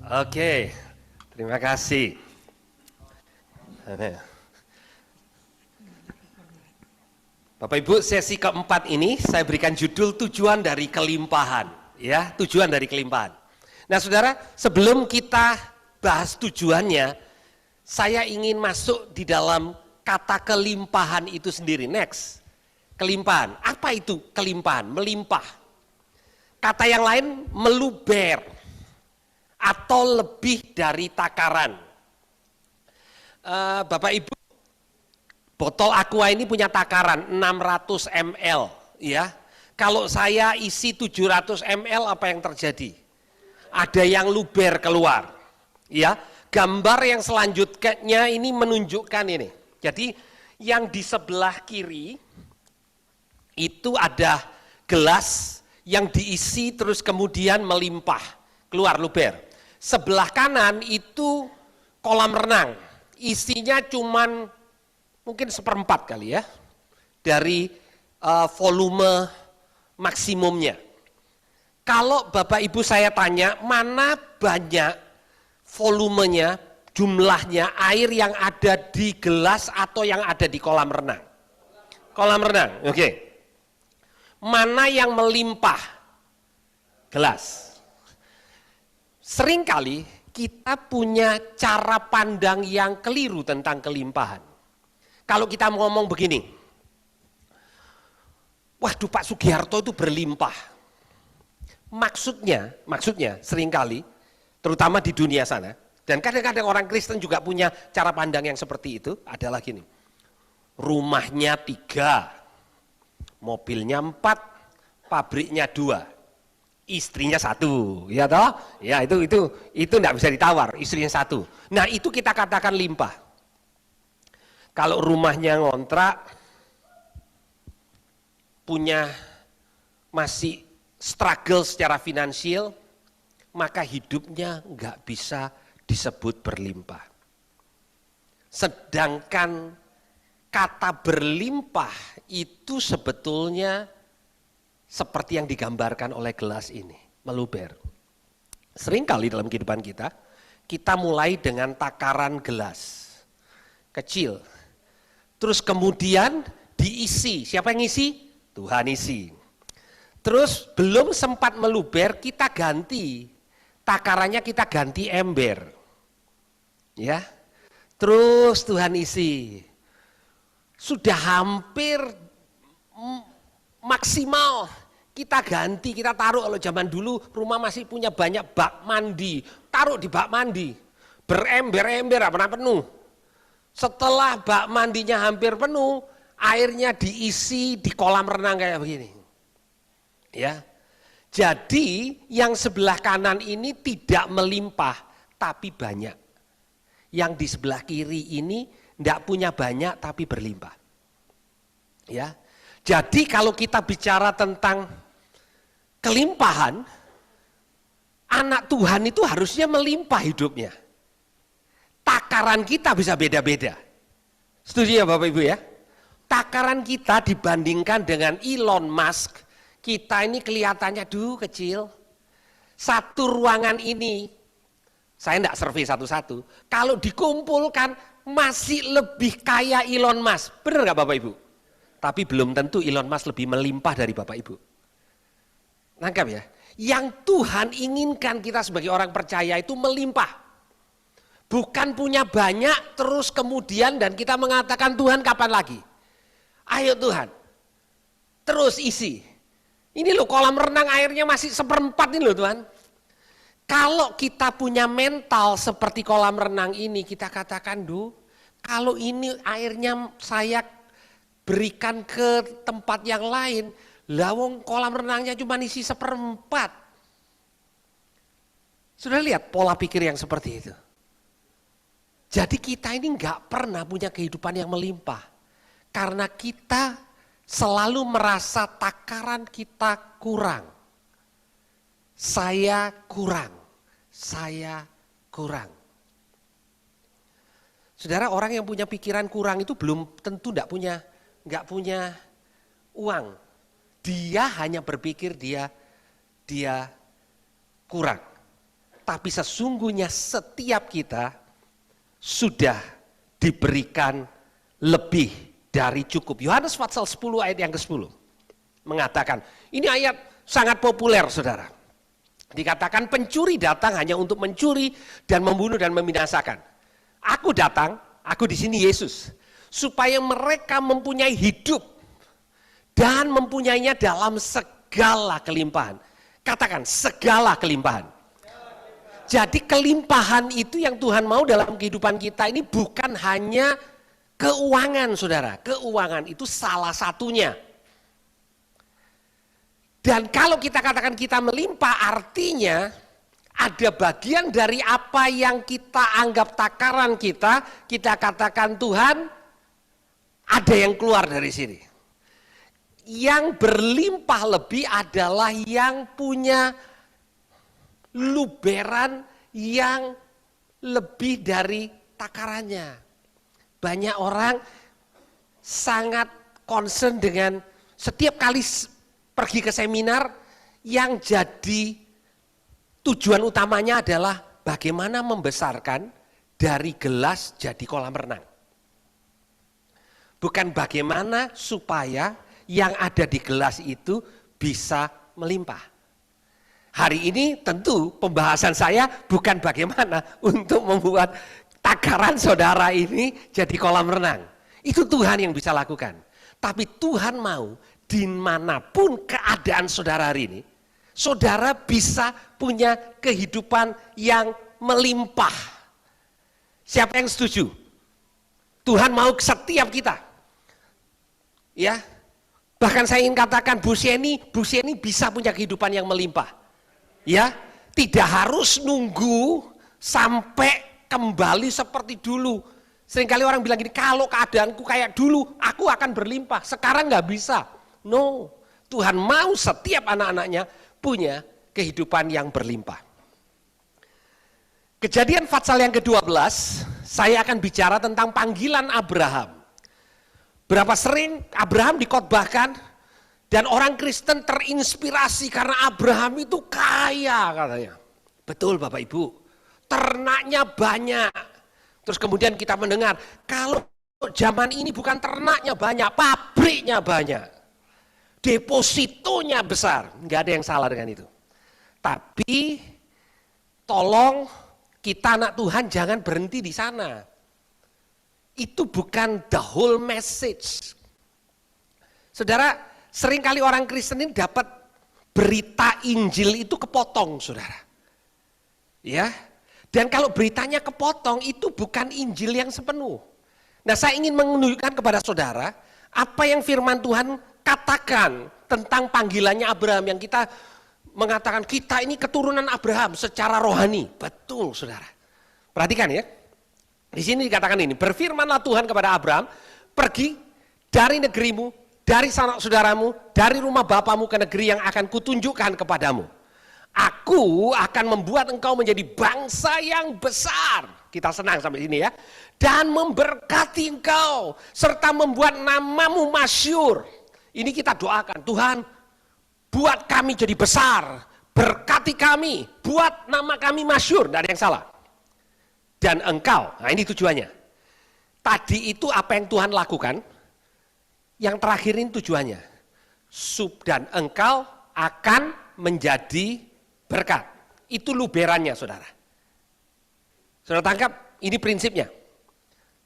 Oke, terima kasih. Bapak Ibu, sesi keempat ini saya berikan judul tujuan dari kelimpahan, ya, tujuan dari kelimpahan. Nah, Saudara, sebelum kita bahas tujuannya, saya ingin masuk di dalam kata kelimpahan itu sendiri. Next. Kelimpahan. Apa itu kelimpahan? Melimpah. Kata yang lain meluber atau lebih dari takaran. Bapak Ibu, botol Aqua ini punya takaran 600 ml, ya. Kalau saya isi 700 ml, apa yang terjadi? Ada yang luber keluar, ya. Gambar yang selanjutnya ini menunjukkan ini. Jadi yang di sebelah kiri itu ada gelas yang diisi terus kemudian melimpah, keluar luber. Sebelah kanan itu kolam renang, isinya cuman mungkin 1/4 kali ya, dari volume maksimumnya. Kalau Bapak Ibu saya tanya, mana banyak volumenya, jumlahnya air yang ada di gelas atau yang ada di kolam renang? Kolam renang, oke. Mana yang melimpah? Gelas. Seringkali kita punya cara pandang yang keliru tentang kelimpahan. Kalau kita ngomong begini, waduh Pak Sugiharto itu berlimpah. Maksudnya seringkali, terutama di dunia sana, dan kadang-kadang orang Kristen juga punya cara pandang yang seperti itu, adalah gini, rumahnya 3, mobilnya 4, pabriknya 2, istrinya 1, ya toh? Ya itu enggak bisa ditawar, istrinya 1. Nah itu kita katakan limpah. Kalau rumahnya ngontrak, punya masih struggle secara finansial, maka hidupnya enggak bisa disebut berlimpah. Sedangkan kata berlimpah itu sebetulnya seperti yang digambarkan oleh gelas ini, meluber. Seringkali dalam kehidupan kita, kita mulai dengan takaran gelas, kecil. Terus kemudian diisi, siapa yang isi? Tuhan isi. Terus belum sempat meluber, kita ganti, takarannya kita ganti ember. Ya, terus Tuhan isi. Sudah hampir maksimal, kita ganti, kita taruh. Kalau zaman dulu rumah masih punya banyak bak mandi, taruh di bak mandi, berember-ember, pernah penuh. Setelah bak mandinya hampir penuh, airnya diisi di kolam renang kayak begini. Ya, jadi yang sebelah kanan ini tidak melimpah, tapi banyak. Yang di sebelah kiri ini tidak punya banyak, tapi berlimpah. Ya. Jadi kalau kita bicara tentang kelimpahan, anak Tuhan itu harusnya melimpah hidupnya. Takaran kita bisa beda-beda. Setuju ya Bapak Ibu ya? Takaran kita dibandingkan dengan Elon Musk, kita ini kelihatannya kecil. Satu ruangan ini, saya enggak survei satu-satu, kalau dikumpulkan masih lebih kaya Elon Musk. Benar nggak Bapak Ibu? Tapi belum tentu Elon Musk lebih melimpah dari Bapak Ibu. Nangkap ya? Yang Tuhan inginkan kita sebagai orang percaya itu melimpah. Bukan punya banyak terus kemudian dan kita mengatakan Tuhan kapan lagi? Ayo Tuhan, terus isi. Ini loh kolam renang airnya masih 1/4 ini loh Tuhan. Kalau kita punya mental seperti kolam renang ini, kita katakan, kalau ini airnya saya berikan ke tempat yang lain, lawang kolam renangnya cuma isi 1/4. Sudah lihat pola pikir yang seperti itu? Jadi kita ini nggak pernah punya kehidupan yang melimpah. Karena kita selalu merasa takaran kita kurang. Saya kurang. Saudara, orang yang punya pikiran kurang itu belum tentu nggak punya uang. Dia hanya berpikir dia kurang. tetapi sesungguhnya setiap kita sudah diberikan lebih dari cukup. Yohanes pasal 10 ayat yang ke-10 mengatakan, ini ayat sangat populer saudara. Dikatakan pencuri datang hanya untuk mencuri dan membunuh dan membinasakan. Aku datang, aku di sini Yesus, supaya mereka mempunyai hidup dan mempunyainya dalam segala kelimpahan. Katakan segala kelimpahan. Jadi kelimpahan itu yang Tuhan mau dalam kehidupan kita ini bukan hanya keuangan saudara. Keuangan itu salah satunya. Dan kalau kita katakan kita melimpah artinya ada bagian dari apa yang kita anggap takaran kita katakan Tuhan ada yang keluar dari sini. Yang berlimpah lebih adalah yang punya luberan yang lebih dari takarannya. Banyak orang sangat concern dengan setiap kali pergi ke seminar yang jadi tujuan utamanya adalah bagaimana membesarkan dari gelas jadi kolam renang. Bukan bagaimana supaya yang ada di gelas itu bisa melimpah. Hari ini tentu pembahasan saya bukan bagaimana untuk membuat takaran saudara ini jadi kolam renang. Itu Tuhan yang bisa lakukan. Tapi Tuhan mau dimanapun keadaan saudara hari ini, saudara bisa punya kehidupan yang melimpah. Siapa yang setuju? Tuhan mau setiap kita. Ya, bahkan saya ingin katakan Bu Sieni bisa punya kehidupan yang melimpah. Ya, tidak harus nunggu sampai kembali seperti dulu. Seringkali orang bilang gini, kalau keadaanku kayak dulu, aku akan berlimpah. Sekarang nggak bisa. No, Tuhan mau setiap anak-anaknya punya kehidupan yang berlimpah. Kejadian pasal yang ke-12, saya akan bicara tentang panggilan Abraham. Berapa sering Abraham dikhotbahkan, dan orang Kristen terinspirasi karena Abraham itu kaya katanya. Betul Bapak Ibu, ternaknya banyak. Terus kemudian kita mendengar, kalau zaman ini bukan ternaknya banyak, pabriknya banyak. Depositonya besar, nggak ada yang salah dengan itu. Tapi tolong kita anak Tuhan jangan berhenti di sana. Itu bukan the whole message. Saudara, seringkali orang Kristen ini dapat berita Injil itu kepotong, saudara. Ya, dan kalau beritanya kepotong itu bukan Injil yang sepenuh. Nah, saya ingin menunjukkan kepada saudara apa yang firman Tuhan katakan tentang panggilannya Abraham yang kita mengatakan kita ini keturunan Abraham secara rohani. Betul, saudara. Perhatikan ya. Di sini dikatakan ini, berfirmanlah Tuhan kepada Abraham, pergi dari negerimu, dari sanak saudaramu, dari rumah bapamu ke negeri yang akan kutunjukkan kepadamu. Aku akan membuat engkau menjadi bangsa yang besar. Kita senang sampai sini ya. Dan memberkati engkau, serta membuat namamu masyhur. Ini kita doakan, Tuhan buat kami jadi besar, berkati kami, buat nama kami masyhur, tidak ada yang salah. Dan engkau, nah ini tujuannya. Tadi itu apa yang Tuhan lakukan, yang terakhir ini tujuannya. Dan engkau akan menjadi berkat. Itu luberannya saudara. Saudara tangkap, ini prinsipnya.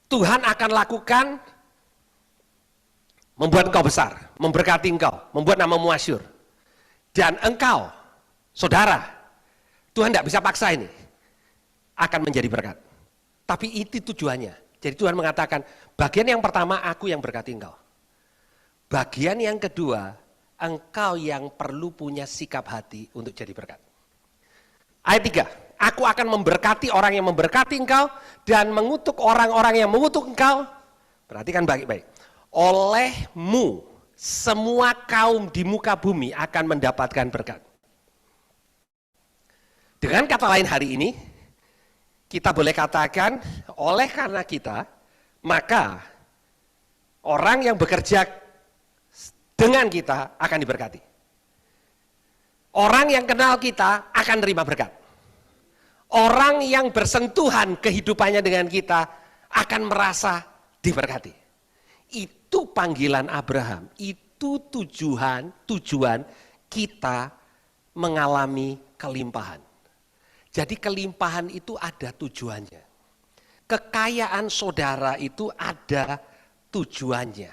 Tuhan akan lakukan membuat engkau besar, memberkati engkau, membuat namamu masyhur. Dan engkau, saudara, Tuhan tidak bisa paksa ini, akan menjadi berkat. Tapi itu tujuannya. Jadi Tuhan mengatakan, bagian yang pertama aku yang berkati engkau. Bagian yang kedua, engkau yang perlu punya sikap hati untuk jadi berkat. Ayat 3, aku akan memberkati orang yang memberkati engkau dan mengutuk orang-orang yang mengutuk engkau. Perhatikan baik-baik. Olehmu semua kaum di muka bumi akan mendapatkan berkat. Dengan kata lain hari ini, kita boleh katakan oleh karena kita, maka orang yang bekerja dengan kita akan diberkati. Orang yang kenal kita akan terima berkat. Orang yang bersentuhan kehidupannya dengan kita akan merasa diberkati. Itu panggilan Abraham, itu tujuan kita mengalami kelimpahan. Jadi kelimpahan itu ada tujuannya. Kekayaan saudara itu ada tujuannya.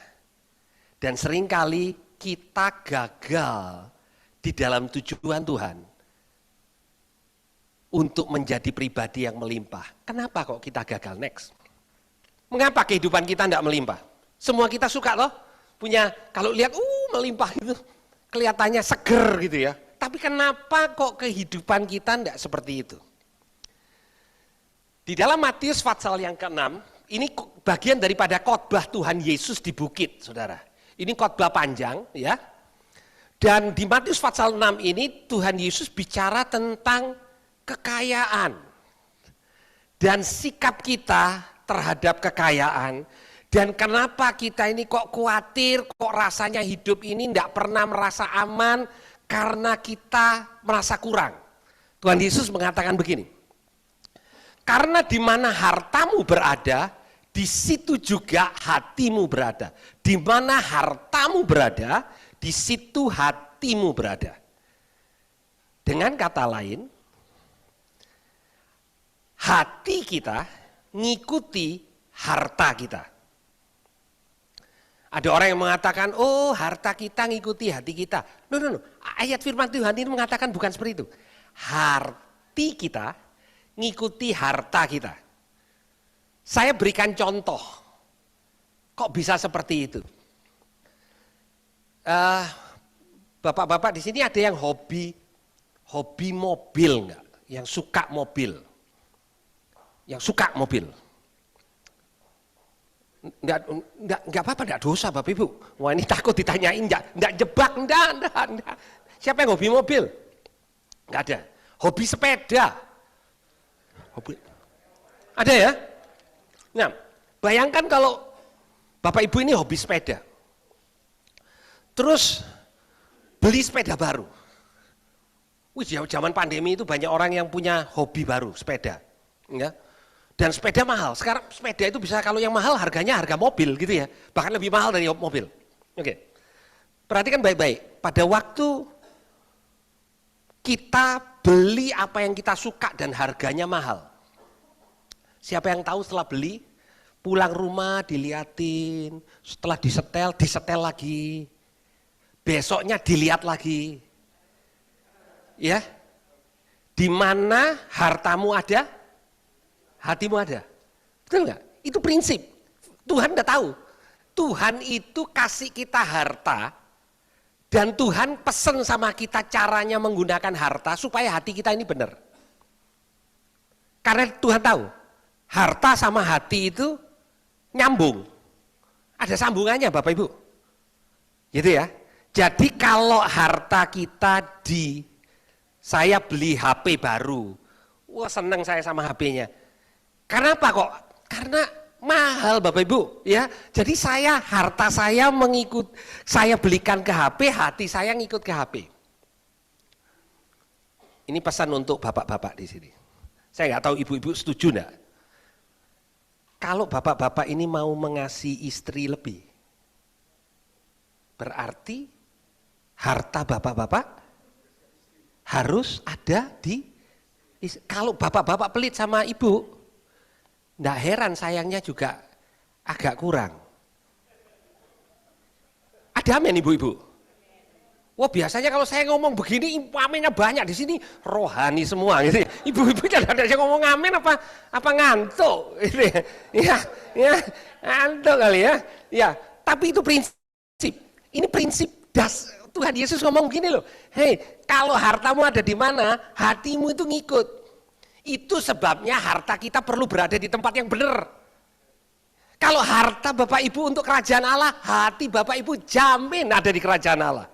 Dan seringkali kita gagal di dalam tujuan Tuhan untuk menjadi pribadi yang melimpah. Kenapa kok kita gagal? Next. Mengapa kehidupan kita tidak melimpah? Semua kita suka loh, punya, kalau lihat melimpah itu kelihatannya seger gitu ya. Tapi kenapa kok kehidupan kita tidak seperti itu? Di dalam Matius pasal yang ke-6, ini bagian daripada khotbah Tuhan Yesus di bukit, saudara. Ini khotbah panjang ya. Dan di Matius pasal 6 ini Tuhan Yesus bicara tentang kekayaan. Dan sikap kita terhadap kekayaan. Dan kenapa kita ini kok khawatir, kok rasanya hidup ini tidak pernah merasa aman, karena kita merasa kurang. Tuhan Yesus mengatakan begini, karena di mana hartamu berada, di situ juga hatimu berada. Di mana hartamu berada, di situ hatimu berada. Dengan kata lain, hati kita ngikuti harta kita. Ada orang yang mengatakan, oh harta kita ngikuti hati kita. No. Ayat firman Tuhan ini mengatakan bukan seperti itu. Hati kita ngikuti harta kita. Saya berikan contoh. Kok bisa seperti itu? Bapak-bapak di sini ada yang hobi mobil enggak? Yang suka mobil. Yang suka mobil. Enggak apa-apa, enggak dosa Bapak Ibu. Wah ini takut ditanyain, enggak jebak, enggak. Siapa yang hobi mobil? Enggak ada. Hobi sepeda. Ada ya? Nah, bayangkan kalau Bapak Ibu ini hobi sepeda. Terus beli sepeda baru. Zaman pandemi itu banyak orang yang punya hobi baru, sepeda. Ya. Dan sepeda mahal. Sekarang sepeda itu bisa, kalau yang mahal harganya harga mobil gitu ya. Bahkan lebih mahal dari mobil. Oke. Perhatikan baik-baik. Pada waktu kita beli apa yang kita suka dan harganya mahal. Siapa yang tahu setelah beli, pulang rumah diliatin, setelah disetel lagi. Besoknya dilihat lagi. Ya. Di mana hartamu ada, hatimu ada. Betul nggak? Itu prinsip. Tuhan udah tahu. Tuhan itu kasih kita harta, dan Tuhan pesen sama kita caranya menggunakan harta supaya hati kita ini benar. Karena Tuhan tahu, harta sama hati itu nyambung. Ada sambungannya Bapak Ibu. Gitu ya. Jadi kalau harta kita saya beli HP baru, wah seneng saya sama HP-nya. Kenapa kok? Karena mahal Bapak Ibu, ya. Jadi harta saya saya belikan ke HP, hati saya ngikut ke HP. Ini pesan untuk bapak-bapak di sini. Saya nggak tahu ibu-ibu setuju enggak? Kalau bapak-bapak ini mau mengasihi istri lebih, berarti harta bapak-bapak harus ada kalau bapak-bapak pelit sama ibu, nggak heran sayangnya juga agak kurang. Ada amin ibu-ibu? Wah biasanya kalau saya ngomong begini aminnya banyak, di sini rohani semua gitu. Ibu-ibu jangan ada yang ngomong amin apa ngantuk gitu ya. Ngantuk kali ya. Ya, tapi itu prinsip. Ini prinsip Tuhan Yesus ngomong gini loh. Hei, kalau hartamu ada di mana, hatimu itu ngikut. Itu sebabnya harta kita perlu berada di tempat yang benar. Kalau harta Bapak Ibu untuk kerajaan Allah, hati Bapak Ibu jamin ada di kerajaan Allah.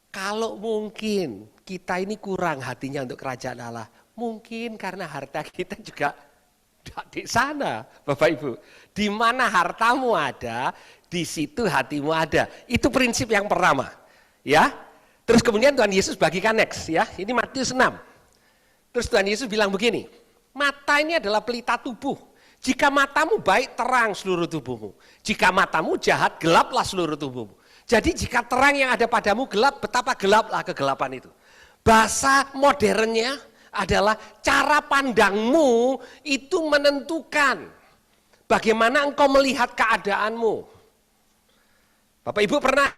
Kalau mungkin kita ini kurang hatinya untuk kerajaan Allah, mungkin karena harta kita juga di sana, Bapak Ibu. Di mana hartamu ada, di situ hatimu ada. Itu prinsip yang pertama. Ya. Terus kemudian Tuhan Yesus bagikan next ya. Ini Matius 6. Terus Tuhan Yesus bilang begini, mata ini adalah pelita tubuh. Jika matamu baik, terang seluruh tubuhmu. Jika matamu jahat, gelaplah seluruh tubuhmu. Jadi jika terang yang ada padamu gelap, betapa gelaplah kegelapan itu. Bahasa modernnya adalah cara pandangmu itu menentukan bagaimana engkau melihat keadaanmu. Bapak Ibu pernah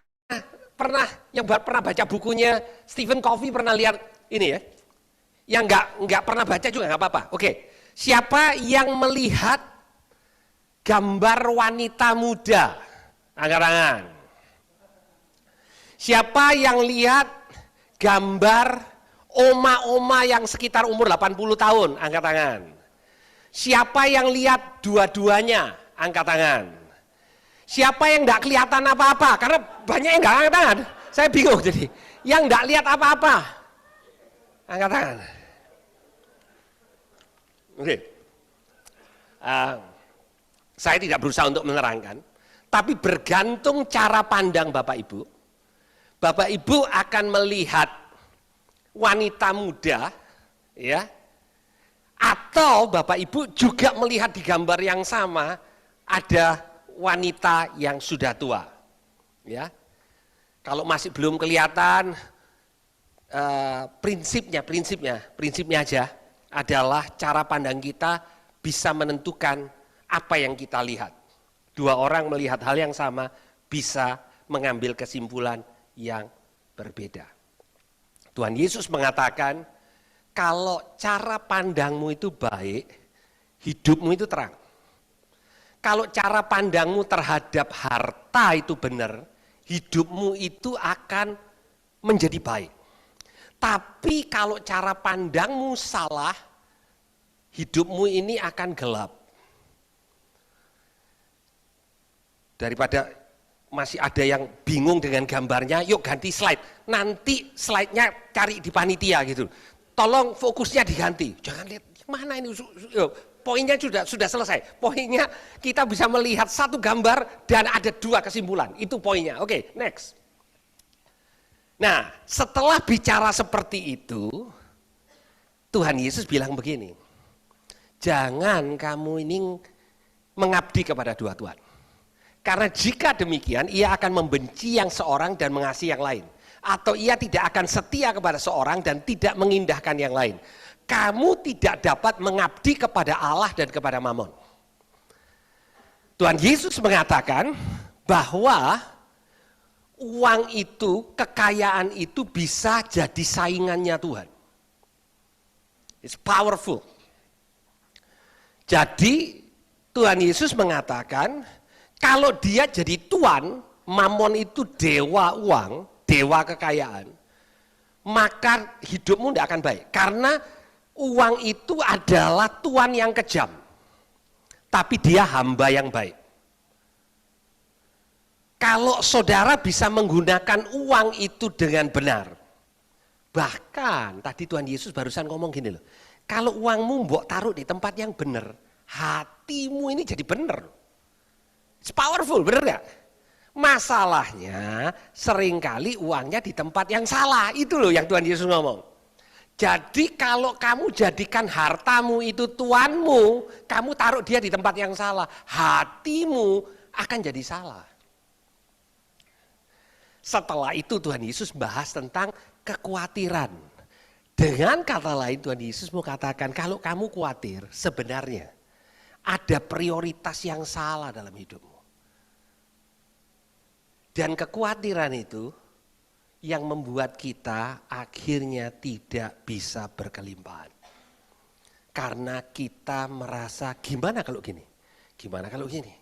baca bukunya Stephen Covey, pernah lihat ini ya? Yang enggak pernah baca juga enggak apa-apa. Oke. Siapa yang melihat gambar wanita muda? Angkat tangan. Siapa yang lihat gambar oma-oma yang sekitar umur 80 tahun? Angkat tangan. Siapa yang lihat dua-duanya? Angkat tangan. Siapa yang enggak kelihatan apa-apa? Karena banyak yang enggak angkat tangan. Saya bingung jadi. Yang enggak lihat apa-apa? Angkat tangan. Oke. Saya tidak berusaha untuk menerangkan, tapi bergantung cara pandang Bapak Ibu. Bapak Ibu akan melihat wanita muda, ya, atau Bapak Ibu juga melihat di gambar yang sama ada wanita yang sudah tua, ya. Kalau masih belum kelihatan, prinsipnya aja adalah cara pandang kita bisa menentukan apa yang kita lihat. Dua orang melihat hal yang sama bisa mengambil kesimpulan yang berbeda. Tuhan Yesus mengatakan, kalau cara pandangmu itu baik, hidupmu itu terang. Kalau cara pandangmu terhadap harta itu benar, hidupmu itu akan menjadi baik. Tapi kalau cara pandangmu salah, hidupmu ini akan gelap. Daripada masih ada yang bingung dengan gambarnya, yuk ganti slide. Nanti slide-nya cari di panitia gitu. Tolong fokusnya diganti. Jangan lihat mana ini. Poinnya sudah selesai. Poinnya kita bisa melihat satu gambar dan ada dua kesimpulan. Itu poinnya. Oke, next. Nah, setelah bicara seperti itu, Tuhan Yesus bilang begini, jangan kamu ini mengabdi kepada dua tuan. Karena jika demikian, ia akan membenci yang seorang dan mengasihi yang lain. Atau ia tidak akan setia kepada seorang dan tidak mengindahkan yang lain. Kamu tidak dapat mengabdi kepada Allah dan kepada Mamon. Tuhan Yesus mengatakan bahwa uang itu, kekayaan itu bisa jadi saingannya Tuhan. It's powerful. Jadi Tuhan Yesus mengatakan, kalau dia jadi tuan, Mamon itu dewa uang, dewa kekayaan, maka hidupmu tidak akan baik. Karena uang itu adalah tuan yang kejam, tapi dia hamba yang baik. Kalau saudara bisa menggunakan uang itu dengan benar, bahkan tadi Tuhan Yesus barusan ngomong gini loh, kalau uangmu mbok taruh di tempat yang benar, hatimu ini jadi benar. It's powerful, benar gak? Masalahnya seringkali uangnya di tempat yang salah, itu loh yang Tuhan Yesus ngomong. Jadi kalau kamu jadikan hartamu itu tuanmu, kamu taruh dia di tempat yang salah, hatimu akan jadi salah. Setelah itu Tuhan Yesus bahas tentang kekhawatiran. Dengan kata lain Tuhan Yesus mau katakan, kalau kamu khawatir sebenarnya ada prioritas yang salah dalam hidupmu. Dan kekhawatiran itu yang membuat kita akhirnya tidak bisa berkelimpahan. Karena kita merasa gimana kalau gini? Gimana kalau gini?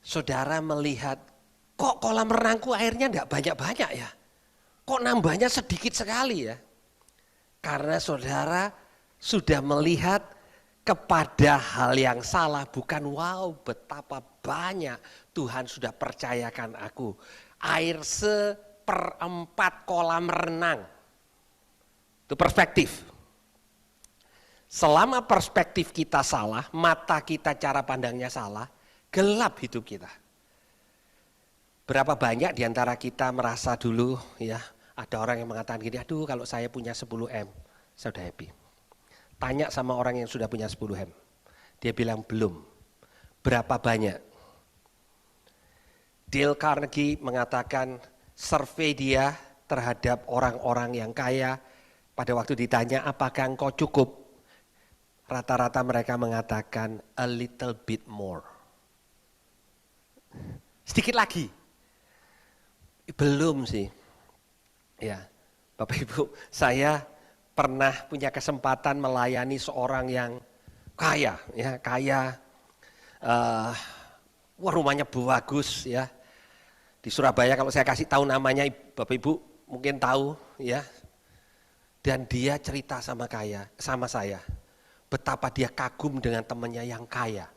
Saudara melihat, kok kolam renangku airnya enggak banyak-banyak ya? Kok nambahnya sedikit sekali ya? Karena saudara sudah melihat kepada hal yang salah, bukan wow betapa banyak Tuhan sudah percayakan aku. Air 1/4 kolam renang. Itu perspektif. Selama perspektif kita salah, mata kita cara pandangnya salah, gelap hidup kita. Berapa banyak diantara kita merasa dulu ya, ada orang yang mengatakan gini, aduh kalau saya punya 10 M, saya udah happy. Tanya sama orang yang sudah punya 10 M. Dia bilang belum. Berapa banyak? Dale Carnegie mengatakan survei dia terhadap orang-orang yang kaya pada waktu ditanya apakah engkau cukup? Rata-rata mereka mengatakan a little bit more. Sedikit lagi. Belum sih. Ya, Bapak Ibu, saya pernah punya kesempatan melayani seorang yang kaya, ya kaya, rumahnya bagus, ya di Surabaya. Kalau saya kasih tahu namanya, Bapak Ibu mungkin tahu, ya. Dan dia cerita sama saya, betapa dia kagum dengan temannya yang kaya.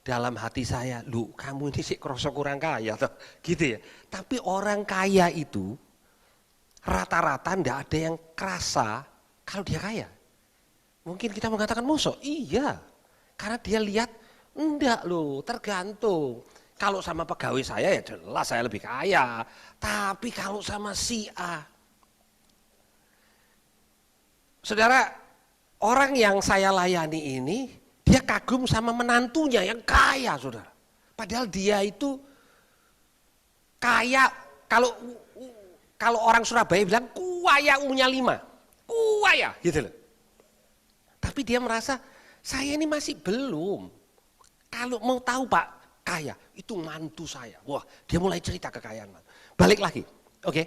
Dalam hati saya, lu kamu ini sih kerosok kurang kaya, gitu ya. Tapi orang kaya itu rata-rata ndak ada yang kerasa kalau dia kaya. Mungkin kita mengatakan musuh, iya. Karena dia lihat, enggak loh, tergantung. Kalau sama pegawai saya ya jelas saya lebih kaya. Tapi kalau sama si A. Saudara, orang yang saya layani ini, dia kagum sama menantunya yang kaya, saudara. Padahal dia itu kaya, kalau orang Surabaya bilang kuaya unya 5, kuaya gitu loh. Tapi dia merasa saya ini masih belum. Kalau mau tahu Pak kaya, itu mantu saya. Wah, dia mulai cerita kekayaan. Balik lagi, oke.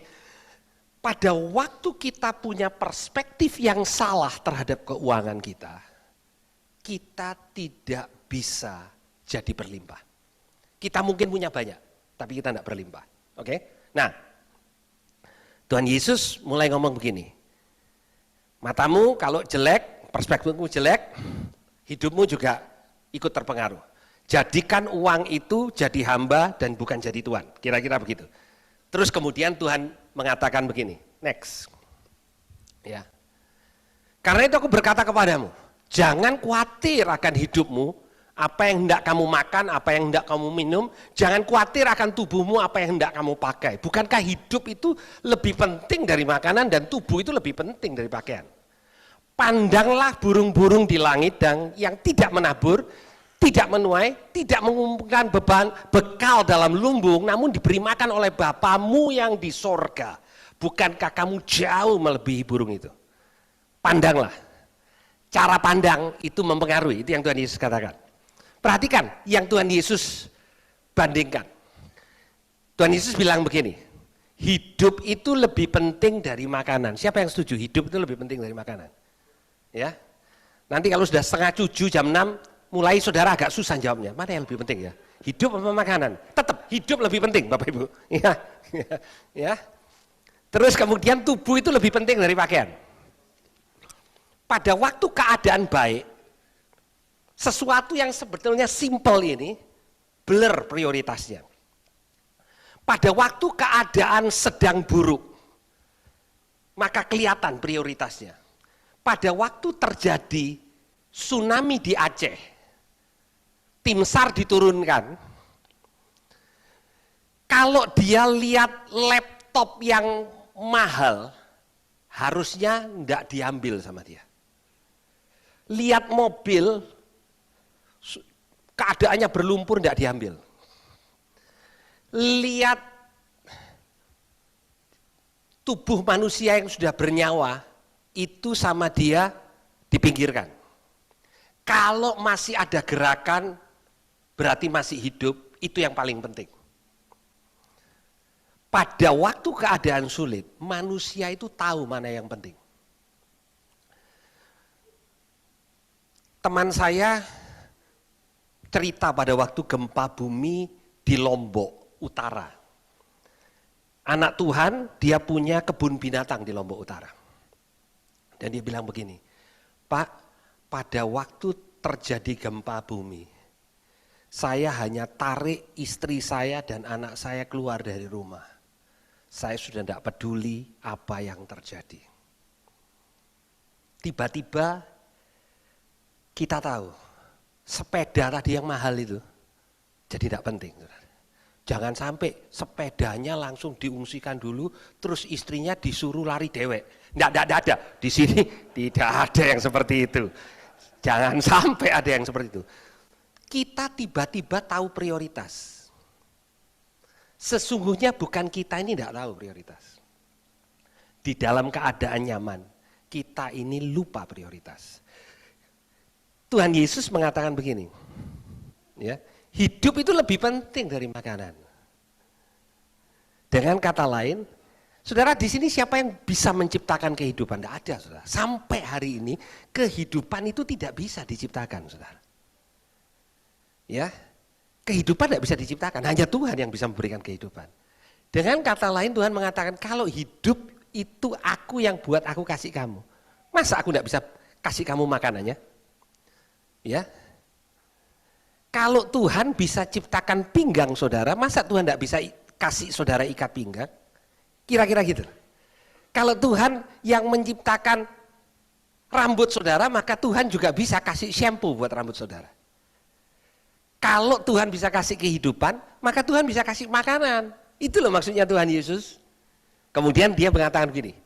Pada waktu kita punya perspektif yang salah terhadap keuangan kita tidak bisa jadi berlimpah. Kita mungkin punya banyak, tapi kita tidak berlimpah. Oke? Nah, Tuhan Yesus mulai ngomong begini, matamu kalau jelek, perspektifmu jelek, hidupmu juga ikut terpengaruh. Jadikan uang itu jadi hamba dan bukan jadi Tuhan. Kira-kira begitu. Terus kemudian Tuhan mengatakan begini, next. Ya. Karena itu aku berkata kepadamu, jangan khawatir akan hidupmu, apa yang hendak kamu makan, apa yang hendak kamu minum, jangan khawatir akan tubuhmu, apa yang hendak kamu pakai. Bukankah hidup itu lebih penting dari makanan dan tubuh itu lebih penting dari pakaian? Pandanglah burung-burung di langit dan yang tidak menabur, tidak menuai, tidak mengumpulkan bekal dalam lumbung, namun diberi makan oleh Bapamu yang di sorga. Bukankah kamu jauh melebihi burung itu? Pandanglah. Cara pandang itu mempengaruhi, itu yang Tuhan Yesus katakan. Perhatikan yang Tuhan Yesus bandingkan. Tuhan Yesus bilang begini, hidup itu lebih penting dari makanan. Siapa yang setuju hidup itu lebih penting dari makanan? Ya. Nanti kalau sudah 6:30 jam 6, mulai saudara agak susah jawabnya. Mana yang lebih penting ya? Hidup apa makanan? Tetap hidup lebih penting, Bapak Ibu. Ya, ya. Terus kemudian tubuh itu lebih penting dari pakaian. Pada waktu keadaan baik, sesuatu yang sebetulnya simple ini blur prioritasnya. Pada waktu keadaan sedang buruk, maka kelihatan prioritasnya. Pada waktu terjadi tsunami di Aceh, tim SAR diturunkan, kalau dia lihat laptop yang mahal, harusnya enggak diambil sama dia. Lihat mobil, keadaannya berlumpur, enggak diambil. Lihat tubuh manusia yang sudah bernyawa, itu sama dia dipinggirkan. Kalau masih ada gerakan, berarti masih hidup, itu yang paling penting. Pada waktu keadaan sulit, manusia itu tahu mana yang penting. Teman saya cerita pada waktu gempa bumi di Lombok Utara. Anak Tuhan, dia punya kebun binatang di Lombok Utara. Dan dia bilang begini, Pak, pada waktu terjadi gempa bumi, saya hanya tarik istri saya dan anak saya keluar dari rumah. Saya sudah tidak peduli apa yang terjadi. Tiba-tiba kita tahu, sepeda tadi yang mahal itu jadi tidak penting. Jangan sampai sepedanya langsung diungsikan dulu, terus istrinya disuruh lari dewek. Enggak ada. Di sini tidak ada yang seperti itu. Jangan sampai ada yang seperti itu. Kita tiba-tiba tahu prioritas. Sesungguhnya bukan kita ini tidak tahu prioritas. Di dalam keadaan nyaman, kita ini lupa prioritas. Tuhan Yesus mengatakan begini, ya. Hidup itu lebih penting dari makanan. Dengan kata lain, saudara di sini siapa yang bisa menciptakan kehidupan? Tidak ada, saudara. Sampai hari ini kehidupan itu tidak bisa diciptakan, saudara. Ya, kehidupan tidak bisa diciptakan. Hanya Tuhan yang bisa memberikan kehidupan. Dengan kata lain Tuhan mengatakan kalau hidup itu aku yang buat, aku kasih kamu. Masa aku tidak bisa kasih kamu makanannya? Ya. Kalau Tuhan bisa ciptakan pinggang saudara, masa Tuhan tidak bisa kasih saudara ikat pinggang? Kira-kira gitu. Kalau Tuhan yang menciptakan rambut saudara, maka Tuhan juga bisa kasih shampoo buat rambut saudara. Kalau Tuhan bisa kasih kehidupan, maka Tuhan bisa kasih makanan. Itu loh maksudnya Tuhan Yesus. Kemudian dia mengatakan begini,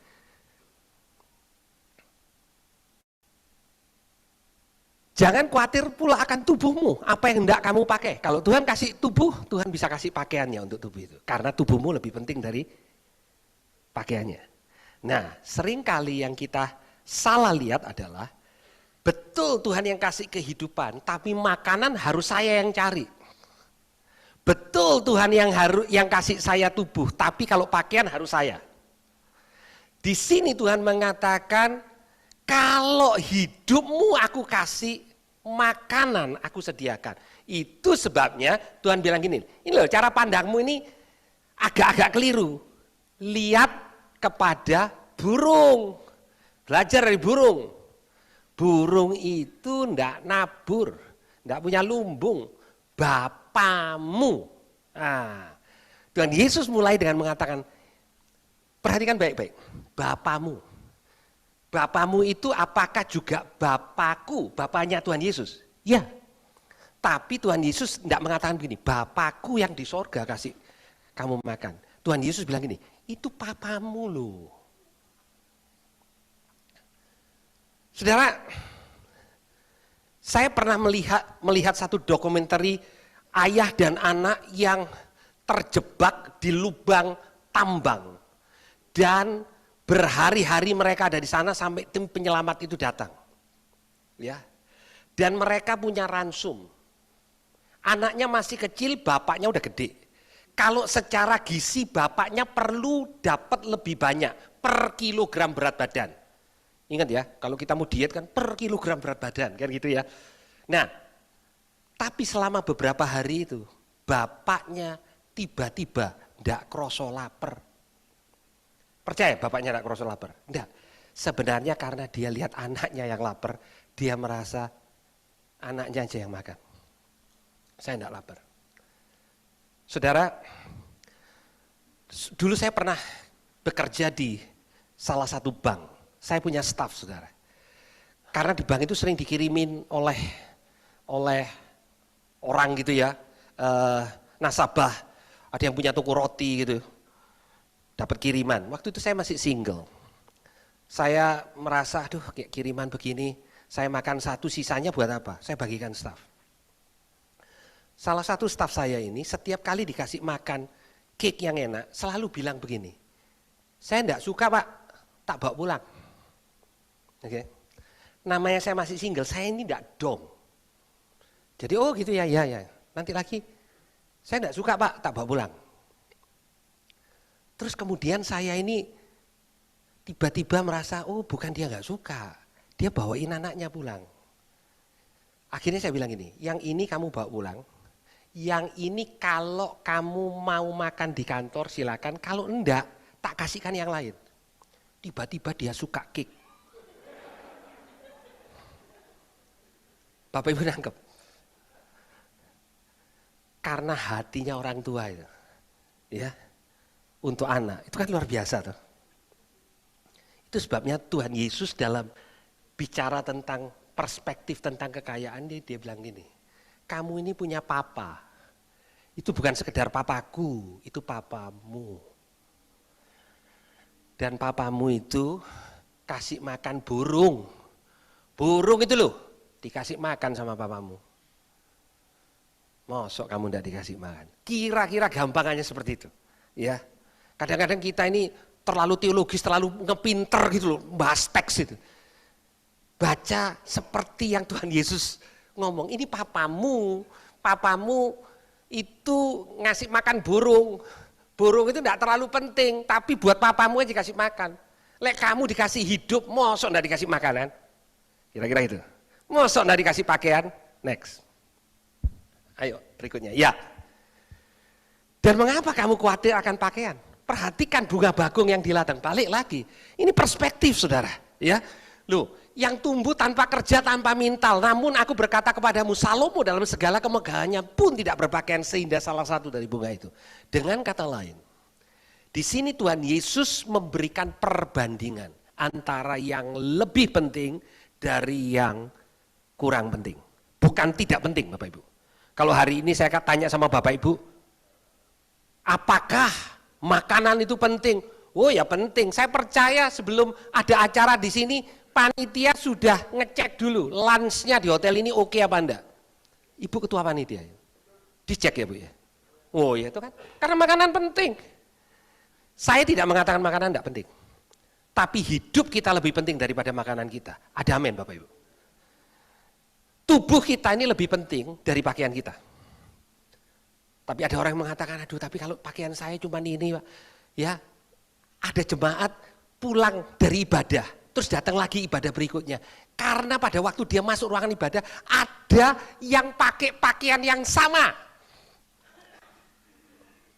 jangan khawatir pula akan tubuhmu, apa yang hendak kamu pakai. Kalau Tuhan kasih tubuh, Tuhan bisa kasih pakaiannya untuk tubuh itu. Karena tubuhmu lebih penting dari pakaiannya. Nah, seringkali yang kita salah lihat adalah, betul Tuhan yang kasih kehidupan, tapi makanan harus saya yang cari. Betul Tuhan yang kasih saya tubuh, tapi kalau pakaian harus saya. Di sini Tuhan mengatakan, kalau hidupmu aku kasih, makanan aku sediakan. Itu sebabnya Tuhan bilang gini, ini loh cara pandangmu ini agak-agak keliru. Lihat kepada burung, belajar dari burung. Burung itu ndak nabur, ndak punya lumbung, Bapamu. Nah, Tuhan Yesus mulai dengan mengatakan, perhatikan baik-baik, Bapamu. Bapamu itu apakah juga Bapakku, Bapaknya Tuhan Yesus? Ya. Tapi Tuhan Yesus tidak mengatakan begini, Bapakku yang di sorga kasih kamu makan. Tuhan Yesus bilang gini, itu papamu loh. Saudara, saya pernah melihat satu dokumenter ayah dan anak yang terjebak di lubang tambang. Dan berhari-hari mereka ada di sana sampai tim penyelamat itu datang. Ya. Dan mereka punya ransum. Anaknya masih kecil, bapaknya udah gede. Kalau secara gizi bapaknya perlu dapat lebih banyak per kilogram berat badan. Ingat ya, kalau kita mau diet kan per kilogram berat badan, kan gitu ya. Nah, tapi selama beberapa hari itu, bapaknya tiba-tiba ndak kroso lapar. Percaya bapaknya ndak kroso lapar? Enggak. Sebenarnya karena dia lihat anaknya yang lapar, dia merasa anaknya aja yang makan. Saya enggak lapar. Saudara, dulu saya pernah bekerja di salah satu bank. Saya punya staf, saudara. Karena di bank itu sering dikirimin oleh orang gitu ya, nasabah, ada yang punya toko roti gitu, dapat kiriman. Waktu itu saya masih single. Saya merasa, aduh kayak kiriman begini, saya makan satu, sisanya buat apa? Saya bagikan staf. Salah satu staf saya ini setiap kali dikasih makan cake yang enak, selalu bilang begini, saya enggak suka pak, tak bawa pulang. Oke. Namanya saya masih single, saya ini enggak dong. Jadi oh gitu ya, ya. Nanti lagi, saya enggak suka pak, tak bawa pulang. Terus kemudian saya ini tiba-tiba merasa, oh bukan dia enggak suka, dia bawain anaknya pulang. Akhirnya saya bilang gini, yang ini kamu bawa pulang, yang ini kalau kamu mau makan di kantor silakan, kalau enggak tak kasihkan yang lain. Tiba-tiba dia suka cake. Bapak Ibu nangkep? Karena hatinya orang tua itu, ya, untuk anak, itu kan luar biasa tuh. Itu sebabnya Tuhan Yesus dalam bicara tentang perspektif tentang kekayaan, dia bilang gini, kamu ini punya papa Itu bukan sekedar papaku, itu papamu. Dan papamu itu kasih makan burung. Burung itu loh, dikasih makan sama papamu. Mosok kamu tidak dikasih makan. Kira-kira gampangannya seperti itu. Ya, kadang-kadang kita ini terlalu teologis, terlalu ngepinter gitu loh, bahas teks itu. Baca seperti yang Tuhan Yesus ngomong, ini papamu itu ngasih makan burung. Burung itu tidak terlalu penting, tapi buat papamu aja dikasih makan. Lek kamu dikasih hidup, mosok tidak dikasih makanan? Kira-kira itu. Mosok tidak dikasih pakaian? Next. Ayo berikutnya. Ya. Dan mengapa kamu khawatir akan pakaian? Perhatikan bunga bagong yang di ladang. Balik lagi. Ini perspektif, saudara. Ya. Loh, yang tumbuh tanpa kerja, tanpa mintal. Namun aku berkata kepadamu, Salomo dalam segala kemegahannya pun tidak berpakaian seindah salah satu dari bunga itu. Dengan kata lain, di sini Tuhan Yesus memberikan perbandingan antara yang lebih penting dari yang kurang penting. Bukan tidak penting, Bapak Ibu. Kalau hari ini saya tanya sama Bapak Ibu, apakah makanan itu penting? Oh ya penting. Saya percaya sebelum ada acara di sini, panitia sudah ngecek dulu lunchnya di hotel ini oke apa enggak. Ibu ketua panitia, dicek ya Bu ya. Oh ya itu kan, karena makanan penting. Saya tidak mengatakan makanan enggak penting, tapi hidup kita lebih penting daripada makanan kita. Ada amin Bapak Ibu. Tubuh kita ini lebih penting dari pakaian kita. Tapi ada orang yang mengatakan, aduh tapi kalau pakaian saya cuma ini Pak. Ya, ada jemaat pulang dari ibadah, terus datang lagi ibadah berikutnya. Karena pada waktu dia masuk ruangan ibadah, ada yang pakai pakaian yang sama.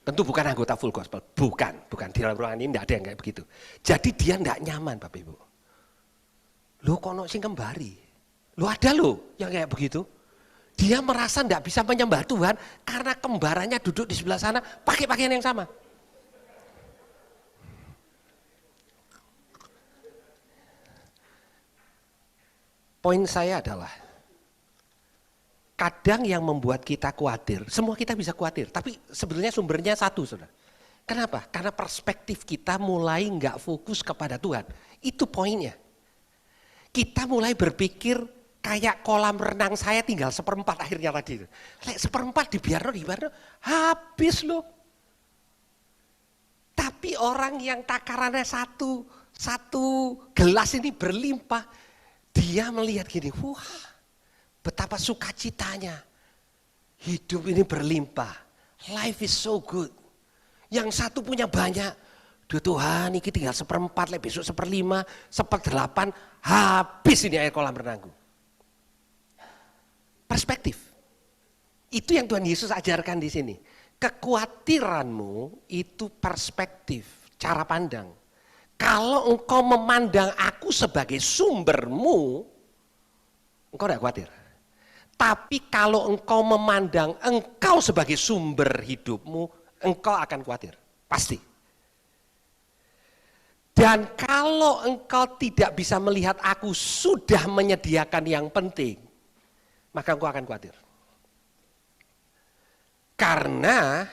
Tentu bukan anggota full gospel, bukan di dalam ruangan ini tidak ada yang kayak begitu. Jadi dia tidak nyaman Bapak Ibu. Loh kono sing kembari. Loh ada loh yang kayak begitu. Dia merasa tidak bisa menyembah Tuhan karena kembarannya duduk di sebelah sana pakai pakaian yang sama. Poin saya adalah, kadang yang membuat kita khawatir, semua kita bisa khawatir, tapi sebenarnya sumbernya satu, saudara. Kenapa? Karena perspektif kita mulai nggak fokus kepada Tuhan. Itu poinnya. Kita mulai berpikir kayak kolam renang saya tinggal 1/4 akhirnya tadi. Lek 1/4 dibiarno, habis loh. Tapi orang yang takarannya satu gelas ini berlimpah, dia melihat gini, wah betapa sukacitanya. Hidup ini berlimpah. Life is so good. Yang satu punya banyak. Duh Tuhan, ini tinggal 1/4, besok 1/5, 1/8, habis ini air kolam renangku. Perspektif. Itu yang Tuhan Yesus ajarkan di sini. Kekhawatiranmu itu perspektif, cara pandang. Kalau engkau memandang aku sebagai sumbermu, engkau tidak khawatir. Tapi kalau engkau memandang engkau sebagai sumber hidupmu, engkau akan khawatir. Pasti. Dan kalau engkau tidak bisa melihat aku sudah menyediakan yang penting, maka engkau akan khawatir. Karena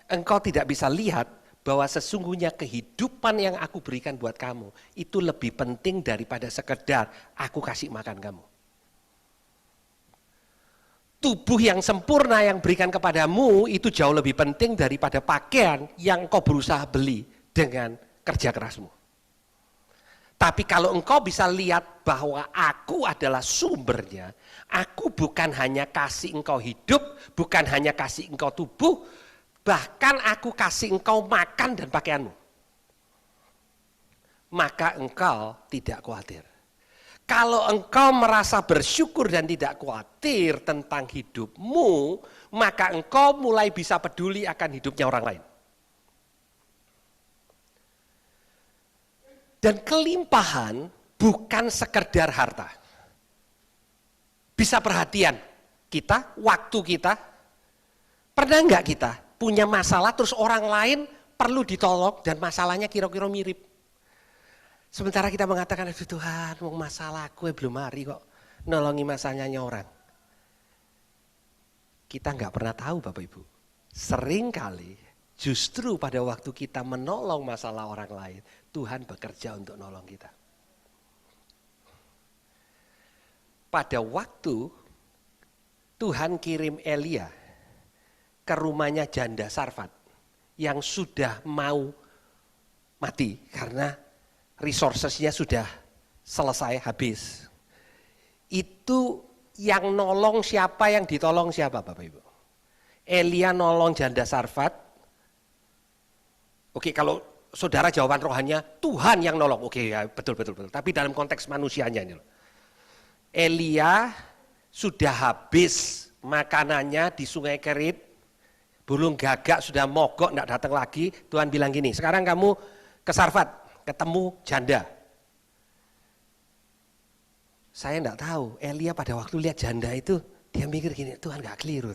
engkau tidak bisa lihat bahwa sesungguhnya kehidupan yang aku berikan buat kamu itu lebih penting daripada sekedar aku kasih makan kamu. Tubuh yang sempurna yang berikan kepadamu itu jauh lebih penting daripada pakaian yang kau berusaha beli dengan kerja kerasmu. Tapi kalau engkau bisa lihat bahwa aku adalah sumbernya, aku bukan hanya kasih engkau hidup, bukan hanya kasih engkau tubuh, bahkan aku kasih engkau makan dan pakaianmu. Maka engkau tidak khawatir. Kalau engkau merasa bersyukur dan tidak khawatir tentang hidupmu, maka engkau mulai bisa peduli akan hidupnya orang lain. Dan kelimpahan bukan sekedar harta. Bisa perhatian kita, waktu kita. Pernah enggak kita punya masalah terus orang lain perlu ditolong dan masalahnya kira-kira mirip. Sementara kita mengatakan, aduh Tuhan, masalah gue belum hari kok nolongi masalahnya orang. Kita enggak pernah tahu Bapak Ibu, Seringkali justru pada waktu kita menolong masalah orang lain, Tuhan bekerja untuk nolong kita. Pada waktu Tuhan kirim Elia ke rumahnya janda Sarfat yang sudah mau mati karena resourcesnya sudah selesai habis. Itu yang nolong siapa, yang ditolong siapa Bapak Ibu? Elia nolong janda Sarfat. Oke, kalau saudara jawaban rohaninya Tuhan yang nolong. Oke ya, betul. Tapi dalam konteks manusianya ini loh. Elia sudah habis makanannya di Sungai Kerit. Burung gagak sudah mogok, enggak datang lagi. Tuhan bilang gini, sekarang kamu ke Sarfat, ketemu janda. Saya enggak tahu, Elia pada waktu lihat janda itu, dia mikir gini, Tuhan enggak keliru.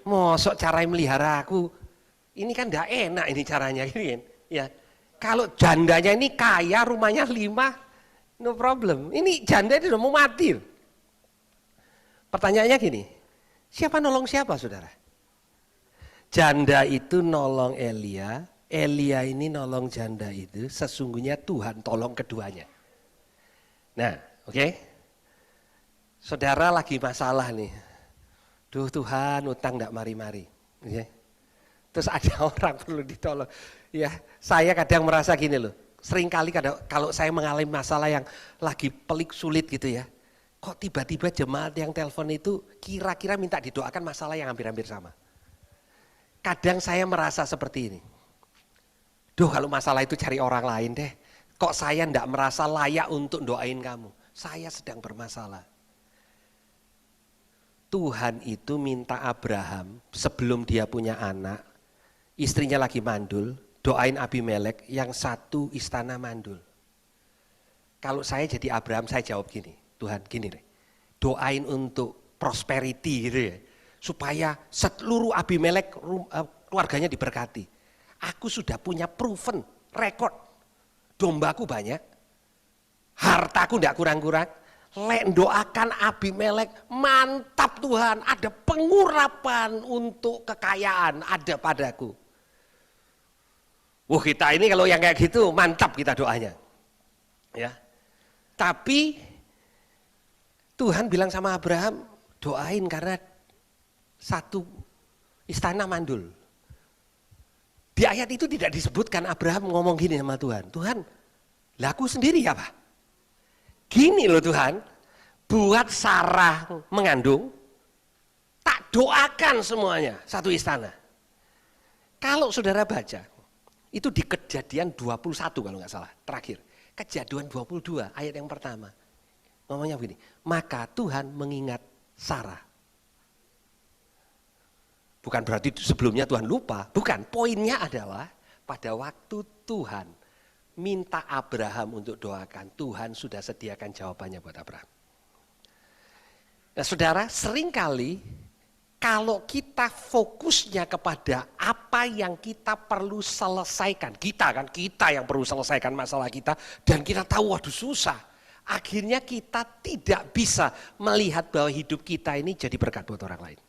Mosok cara melihara aku, ini kan enggak enak ini caranya. Gini, ya. Kalau jandanya ini kaya, rumahnya 5, no problem. Ini janda itu udah mau mati. Pertanyaannya gini, siapa nolong siapa saudara? Janda itu nolong Elia, Elia ini nolong janda itu, sesungguhnya Tuhan tolong keduanya. Nah, oke. Saudara lagi masalah nih. Duh Tuhan, utang enggak mari-mari. Okay. Terus ada orang perlu ditolong. Ya, saya kadang merasa gini loh. Seringkali kalau saya mengalami masalah yang lagi pelik sulit gitu ya. Kok tiba-tiba jemaat yang telepon itu kira-kira minta didoakan masalah yang hampir-hampir sama. Kadang saya merasa seperti ini. Duh kalau masalah itu cari orang lain deh. Kok saya enggak merasa layak untuk doain kamu. Saya sedang bermasalah. Tuhan itu minta Abraham sebelum dia punya anak. Istrinya lagi mandul. Doain Abimelek yang satu istana mandul. Kalau saya jadi Abraham saya jawab gini. Tuhan gini deh. Doain untuk prosperity gitu ya. Supaya seluruh Abimelek keluarganya diberkati. Aku sudah punya proven record. Dombaku banyak. Hartaku enggak kurang-kurang. Lek doakan Abimelek, mantap Tuhan. Ada pengurapan untuk kekayaan ada padaku. Kita ini kalau yang kayak gitu mantap kita doanya. Ya. Tapi Tuhan bilang sama Abraham, doain karena satu istana mandul. Di ayat itu tidak disebutkan Abraham ngomong gini sama Tuhan. Tuhan, lah aku sendiri ya Pak? Gini loh Tuhan, buat Sarah mengandung, tak doakan semuanya satu istana. Kalau saudara baca, itu di Kejadian 21 kalau nggak salah, terakhir. Kejadian 22 ayat yang pertama. Ngomongnya begini, maka Tuhan mengingat Sarah. Bukan berarti sebelumnya Tuhan lupa, bukan. Poinnya adalah pada waktu Tuhan minta Abraham untuk doakan, Tuhan sudah sediakan jawabannya buat Abraham. Nah saudara, seringkali kalau kita fokusnya kepada apa yang kita perlu selesaikan, kita yang perlu selesaikan masalah kita, dan kita tahu waduh susah, akhirnya kita tidak bisa melihat bahwa hidup kita ini jadi berkat buat orang lain.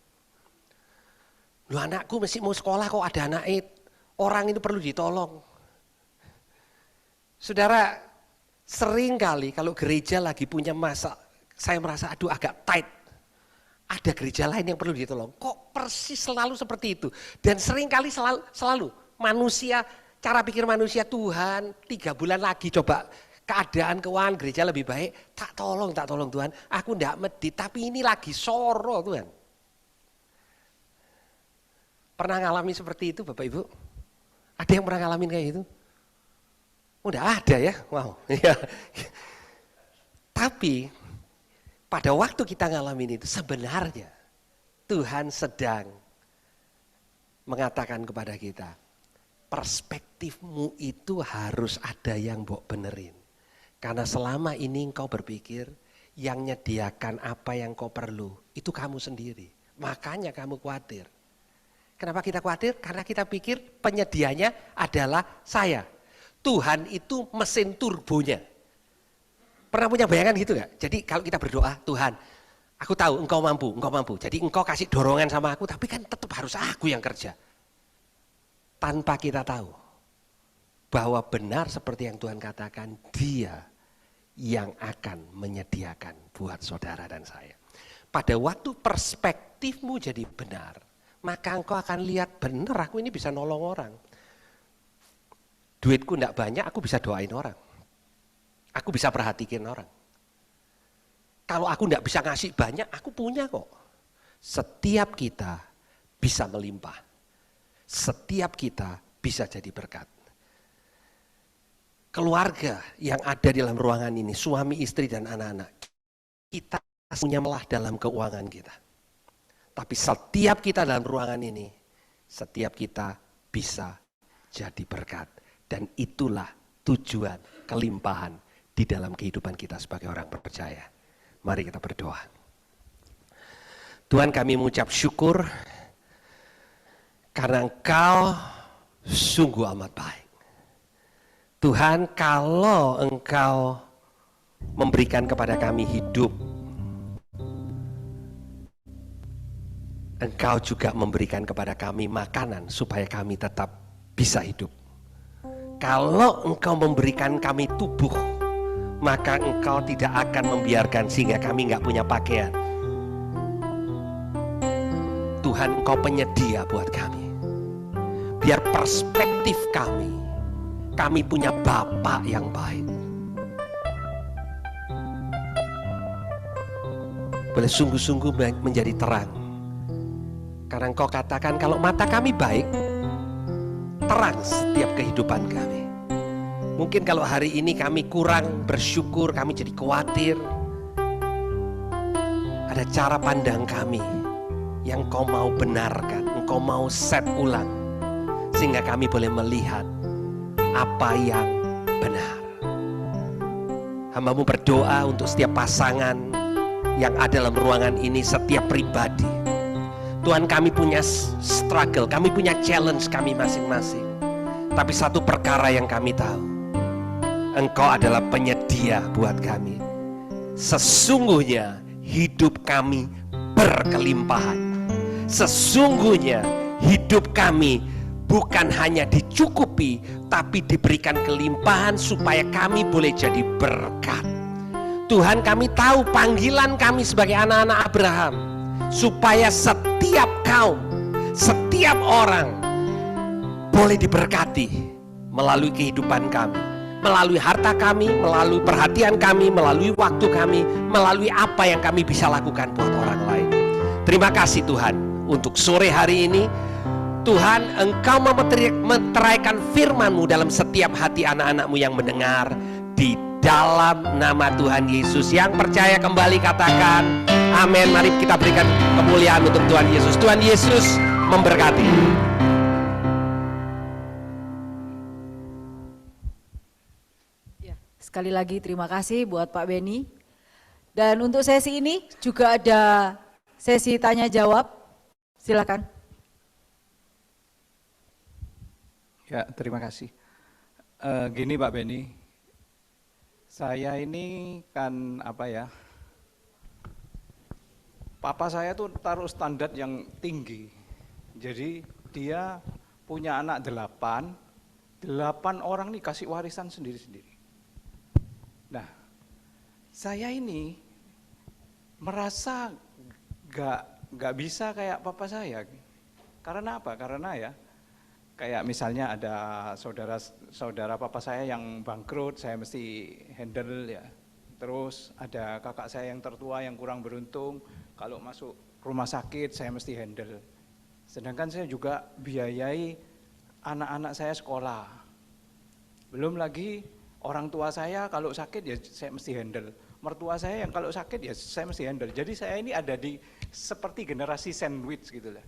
Loh anakku masih mau sekolah kok ada anak orang itu perlu ditolong. Saudara, sering kali kalau gereja lagi punya masa, saya merasa aduh agak tight. Ada gereja lain yang perlu ditolong. Kok persis selalu seperti itu. Dan sering kali selalu manusia, cara pikir manusia Tuhan 3 bulan lagi coba keadaan keuangan gereja lebih baik. Tak tolong Tuhan. Aku enggak medit tapi ini lagi soro Tuhan. Pernah ngalami seperti itu Bapak Ibu? Ada yang pernah ngalamin kayak gitu? Udah ada ya, wow. Tapi pada waktu kita ngalamin itu sebenarnya Tuhan sedang mengatakan kepada kita, perspektifmu itu harus ada yang mbok benerin. Karena selama ini engkau berpikir yang nyediakan apa yang kau perlu, itu kamu sendiri. Makanya kamu khawatir. Kenapa kita khawatir? Karena kita pikir penyedianya adalah saya. Tuhan itu mesin turbonya. Pernah punya bayangan gitu gak? Jadi kalau kita berdoa, Tuhan Aku tahu engkau mampu. Jadi engkau kasih dorongan sama aku, tapi kan tetap harus aku yang kerja. Tanpa kita tahu bahwa benar seperti yang Tuhan katakan, Dia yang akan menyediakan buat saudara dan saya. Pada waktu perspektifmu jadi benar, maka engkau akan lihat benar aku ini bisa nolong orang. Duitku enggak banyak, aku bisa doain orang. Aku bisa perhatikan orang. Kalau aku enggak bisa ngasih banyak, aku punya kok. Setiap kita bisa melimpah. Setiap kita bisa jadi berkat. Keluarga yang ada di dalam ruangan ini, suami, istri, dan anak-anak, kita punya melah dalam keuangan kita. Tapi setiap kita dalam ruangan ini, setiap kita bisa jadi berkat. Dan itulah tujuan kelimpahan di dalam kehidupan kita sebagai orang percaya. Mari kita berdoa. Tuhan, kami mengucap syukur karena Engkau sungguh amat baik. Tuhan, kalau Engkau memberikan kepada kami hidup, Engkau juga memberikan kepada kami makanan supaya kami tetap bisa hidup. Kalau Engkau memberikan kami tubuh, maka Engkau tidak akan membiarkan sehingga kami nggak punya pakaian. Tuhan, Engkau penyedia buat kami. Biar perspektif kami punya Bapa yang baik. Boleh sungguh-sungguh menjadi terang. Karena Engkau katakan kalau mata kami baik, terang setiap kehidupan kami. Mungkin kalau hari ini kami kurang bersyukur, kami jadi khawatir. Ada cara pandang kami yang Engkau mau benarkan, Engkau mau set ulang. Sehingga kami boleh melihat apa yang benar. Hamba-Mu berdoa untuk setiap pasangan yang ada dalam ruangan ini, setiap pribadi. Tuhan, kami punya struggle, kami punya challenge kami masing-masing. Tapi satu perkara yang kami tahu, Engkau adalah penyedia buat kami. Sesungguhnya hidup kami berkelimpahan. Sesungguhnya hidup kami bukan hanya dicukupi, tapi diberikan kelimpahan supaya kami boleh jadi berkat. Tuhan, kami tahu panggilan kami sebagai anak-anak Abraham, supaya setiap kaum, setiap orang boleh diberkati melalui kehidupan kami, melalui harta kami, melalui perhatian kami, melalui waktu kami, melalui apa yang kami bisa lakukan buat orang lain. Terima kasih Tuhan untuk sore hari ini. Tuhan, Engkau meteraikan firman-Mu dalam setiap hati anak-anak-Mu yang mendengar. Di dalam nama Tuhan Yesus. Yang percaya kembali katakan amin. Mari kita berikan kemuliaan untuk Tuhan Yesus. Tuhan Yesus memberkati. Ya, sekali lagi terima kasih buat Pak Beni. Dan untuk sesi ini juga ada sesi tanya jawab. Silakan. Ya, terima kasih. Gini Pak Beni, saya ini kan papa saya tuh taruh standar yang tinggi. Jadi dia punya anak 8 orang nih kasih warisan sendiri-sendiri. Nah, saya ini merasa gak bisa kayak papa saya. Karena apa? Karena ya, kayak misalnya ada saudara papa saya yang bangkrut, saya mesti handle ya. Terus ada kakak saya yang tertua yang kurang beruntung, kalau masuk rumah sakit saya mesti handle. Sedangkan saya juga biayai anak-anak saya sekolah. Belum lagi orang tua saya kalau sakit ya saya mesti handle. Mertua saya yang kalau sakit ya saya mesti handle. Jadi saya ini ada di seperti generasi sandwich gitu lah.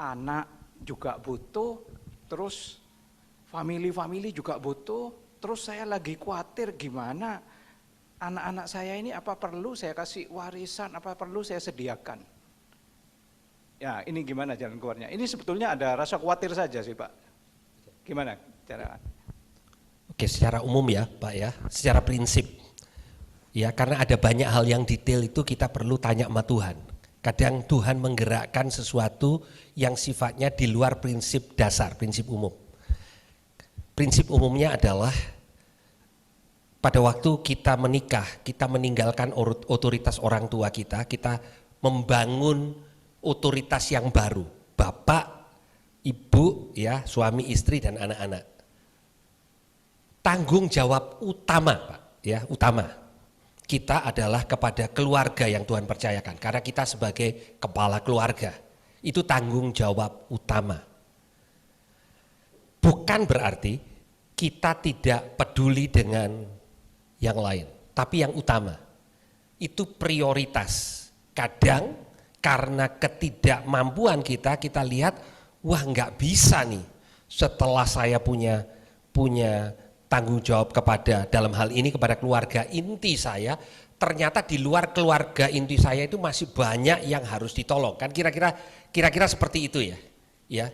Anak juga butuh, terus family juga butuh, terus saya lagi khawatir gimana anak-anak saya ini apa perlu saya kasih warisan, apa perlu saya sediakan. Ya ini gimana jalan keluarnya, ini sebetulnya ada rasa khawatir saja sih Pak, gimana cara? Oke, secara umum ya Pak ya, secara prinsip Ya, karena ada banyak hal yang detail itu kita perlu tanya sama Tuhan. Kadang Tuhan menggerakkan sesuatu yang sifatnya di luar prinsip dasar, prinsip umum. Prinsip umumnya adalah pada waktu kita menikah, kita meninggalkan otoritas orang tua kita membangun otoritas yang baru, bapak, ibu, ya, suami, istri, dan anak-anak. Tanggung jawab utama, Pak, ya, utama kita adalah kepada keluarga yang Tuhan percayakan, karena kita sebagai kepala keluarga, itu tanggung jawab utama. Bukan berarti kita tidak peduli dengan yang lain, tapi yang utama itu prioritas. Kadang karena ketidakmampuan kita lihat, wah nggak bisa nih setelah saya punya tanggung jawab dalam hal ini kepada keluarga inti saya, ternyata di luar keluarga inti saya itu masih banyak yang harus ditolong. Kan kira-kira seperti itu ya. Ya.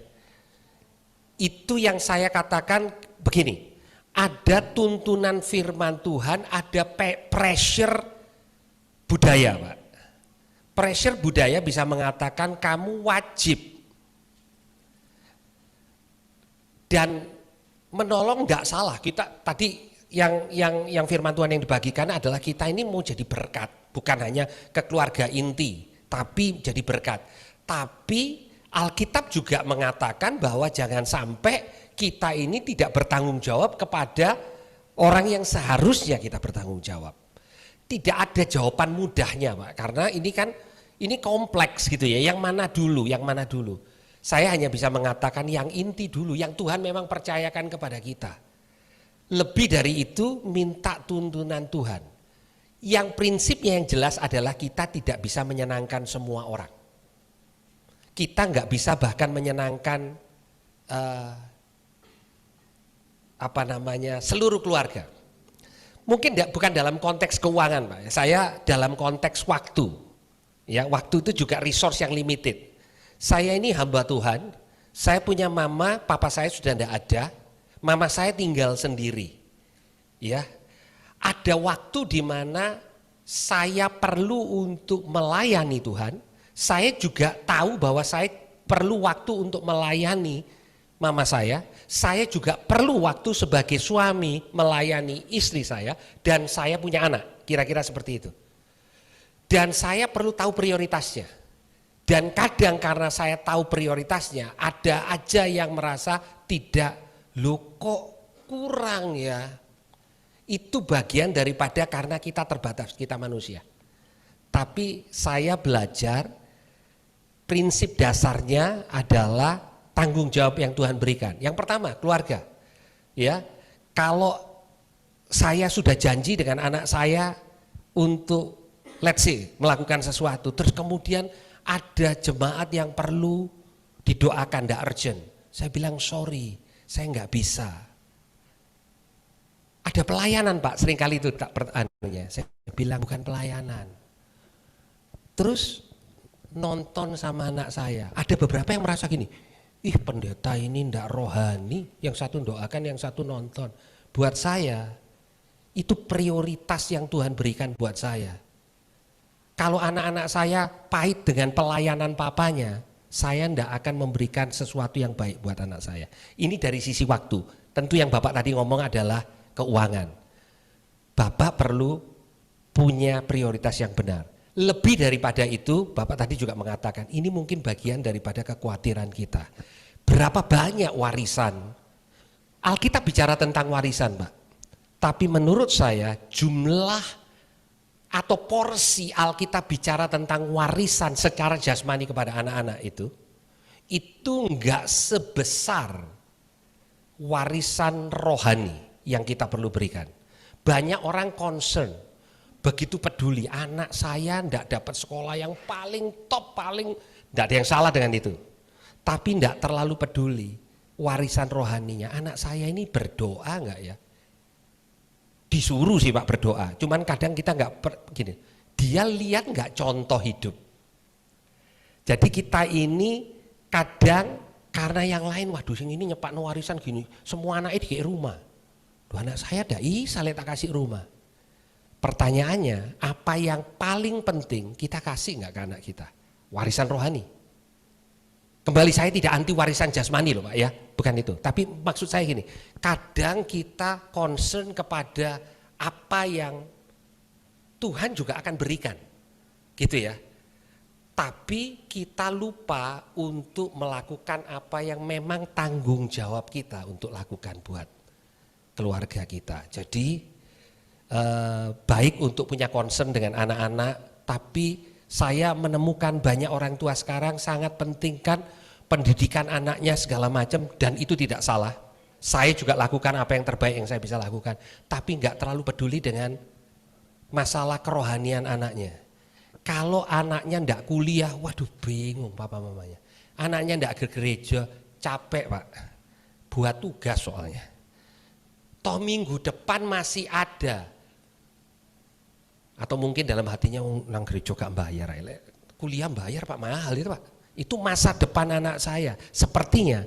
Itu yang saya katakan begini. Ada tuntunan firman Tuhan, ada pressure budaya, Pak. Pressure budaya bisa mengatakan kamu wajib. Dan menolong enggak salah. Kita tadi yang firman Tuhan yang dibagikan adalah kita ini mau jadi berkat, bukan hanya ke keluarga inti, tapi jadi berkat. Tapi Alkitab juga mengatakan bahwa jangan sampai kita ini tidak bertanggung jawab kepada orang yang seharusnya kita bertanggung jawab. Tidak ada jawaban mudahnya, Pak, karena ini kompleks gitu ya. Yang mana dulu? Saya hanya bisa mengatakan yang inti dulu, yang Tuhan memang percayakan kepada kita. Lebih dari itu minta tuntunan Tuhan. Yang prinsipnya yang jelas adalah kita tidak bisa menyenangkan semua orang. Kita nggak bisa bahkan menyenangkan seluruh keluarga. Mungkin bukan dalam konteks keuangan, Pak. Saya dalam konteks waktu. Ya, waktu itu juga resource yang limited. Saya ini hamba Tuhan, saya punya mama, papa saya sudah tidak ada, mama saya tinggal sendiri. Ya, ada waktu di mana saya perlu untuk melayani Tuhan, saya juga tahu bahwa saya perlu waktu untuk melayani mama saya juga perlu waktu sebagai suami melayani istri saya, dan saya punya anak, kira-kira seperti itu. Dan saya perlu tahu prioritasnya. Dan kadang karena saya tahu prioritasnya, ada aja yang merasa tidak, loh kok kurang ya. Itu bagian daripada karena kita terbatas, kita manusia. Tapi saya belajar prinsip dasarnya adalah tanggung jawab yang Tuhan berikan. Yang pertama, keluarga. Ya, kalau saya sudah janji dengan anak saya untuk let's say melakukan sesuatu, terus kemudian ada jemaat yang perlu didoakan, tidak urgent. Saya bilang sorry, saya nggak bisa. Ada pelayanan, Pak, seringkali itu tak pertanyaannya. Saya bilang bukan pelayanan. Terus nonton sama anak saya. Ada beberapa yang merasa gini, ih pendeta ini ndak rohani, yang satu doakan, yang satu nonton. Buat saya, itu prioritas yang Tuhan berikan buat saya. Kalau anak-anak saya pahit dengan pelayanan papanya, saya ndak akan memberikan sesuatu yang baik buat anak saya. Ini dari sisi waktu. Tentu yang Bapak tadi ngomong adalah keuangan. Bapak perlu punya prioritas yang benar. Lebih daripada itu, Bapak tadi juga mengatakan, ini mungkin bagian daripada kekhawatiran kita. Berapa banyak warisan? Alkitab bicara tentang warisan, Pak. Tapi menurut saya jumlah atau porsi Alkitab bicara tentang warisan secara jasmani kepada anak-anak itu enggak sebesar warisan rohani yang kita perlu berikan. Banyak orang concern, begitu peduli, anak saya enggak dapat sekolah yang paling top, enggak ada yang salah dengan itu. Tapi enggak terlalu peduli warisan rohaninya. Anak saya ini berdoa enggak ya? Disuruh sih Pak berdoa, cuman kadang kita gini, dia lihat nggak contoh hidup. Jadi kita ini kadang karena yang lain, waduh sing ini nyepak warisan gini, semua anaknya dikasih rumah. Anak saya ada, saya tak kasih rumah. Pertanyaannya, apa yang paling penting kita kasih nggak ke anak kita? Warisan rohani. Kembali, saya tidak anti warisan jasmani loh Pak ya, bukan itu. Tapi maksud saya gini, kadang kita concern kepada apa yang Tuhan juga akan berikan, gitu ya. Tapi kita lupa untuk melakukan apa yang memang tanggung jawab kita untuk lakukan buat keluarga kita. Jadi baik untuk punya concern dengan anak-anak, tapi saya menemukan banyak orang tua sekarang sangat pentingkan pendidikan anaknya segala macam, dan itu tidak salah. Saya juga lakukan apa yang terbaik yang saya bisa lakukan, tapi nggak terlalu peduli dengan masalah kerohanian anaknya. Kalau anaknya ndak kuliah, waduh bingung papa mamanya. Anaknya ndak ke gereja, capek Pak, buat tugas soalnya. Toh minggu depan masih ada. Atau mungkin dalam hatinya nang gereja gak bayar, kuliah bayar Pak, mahal itu Pak. Itu masa depan anak saya. Sepertinya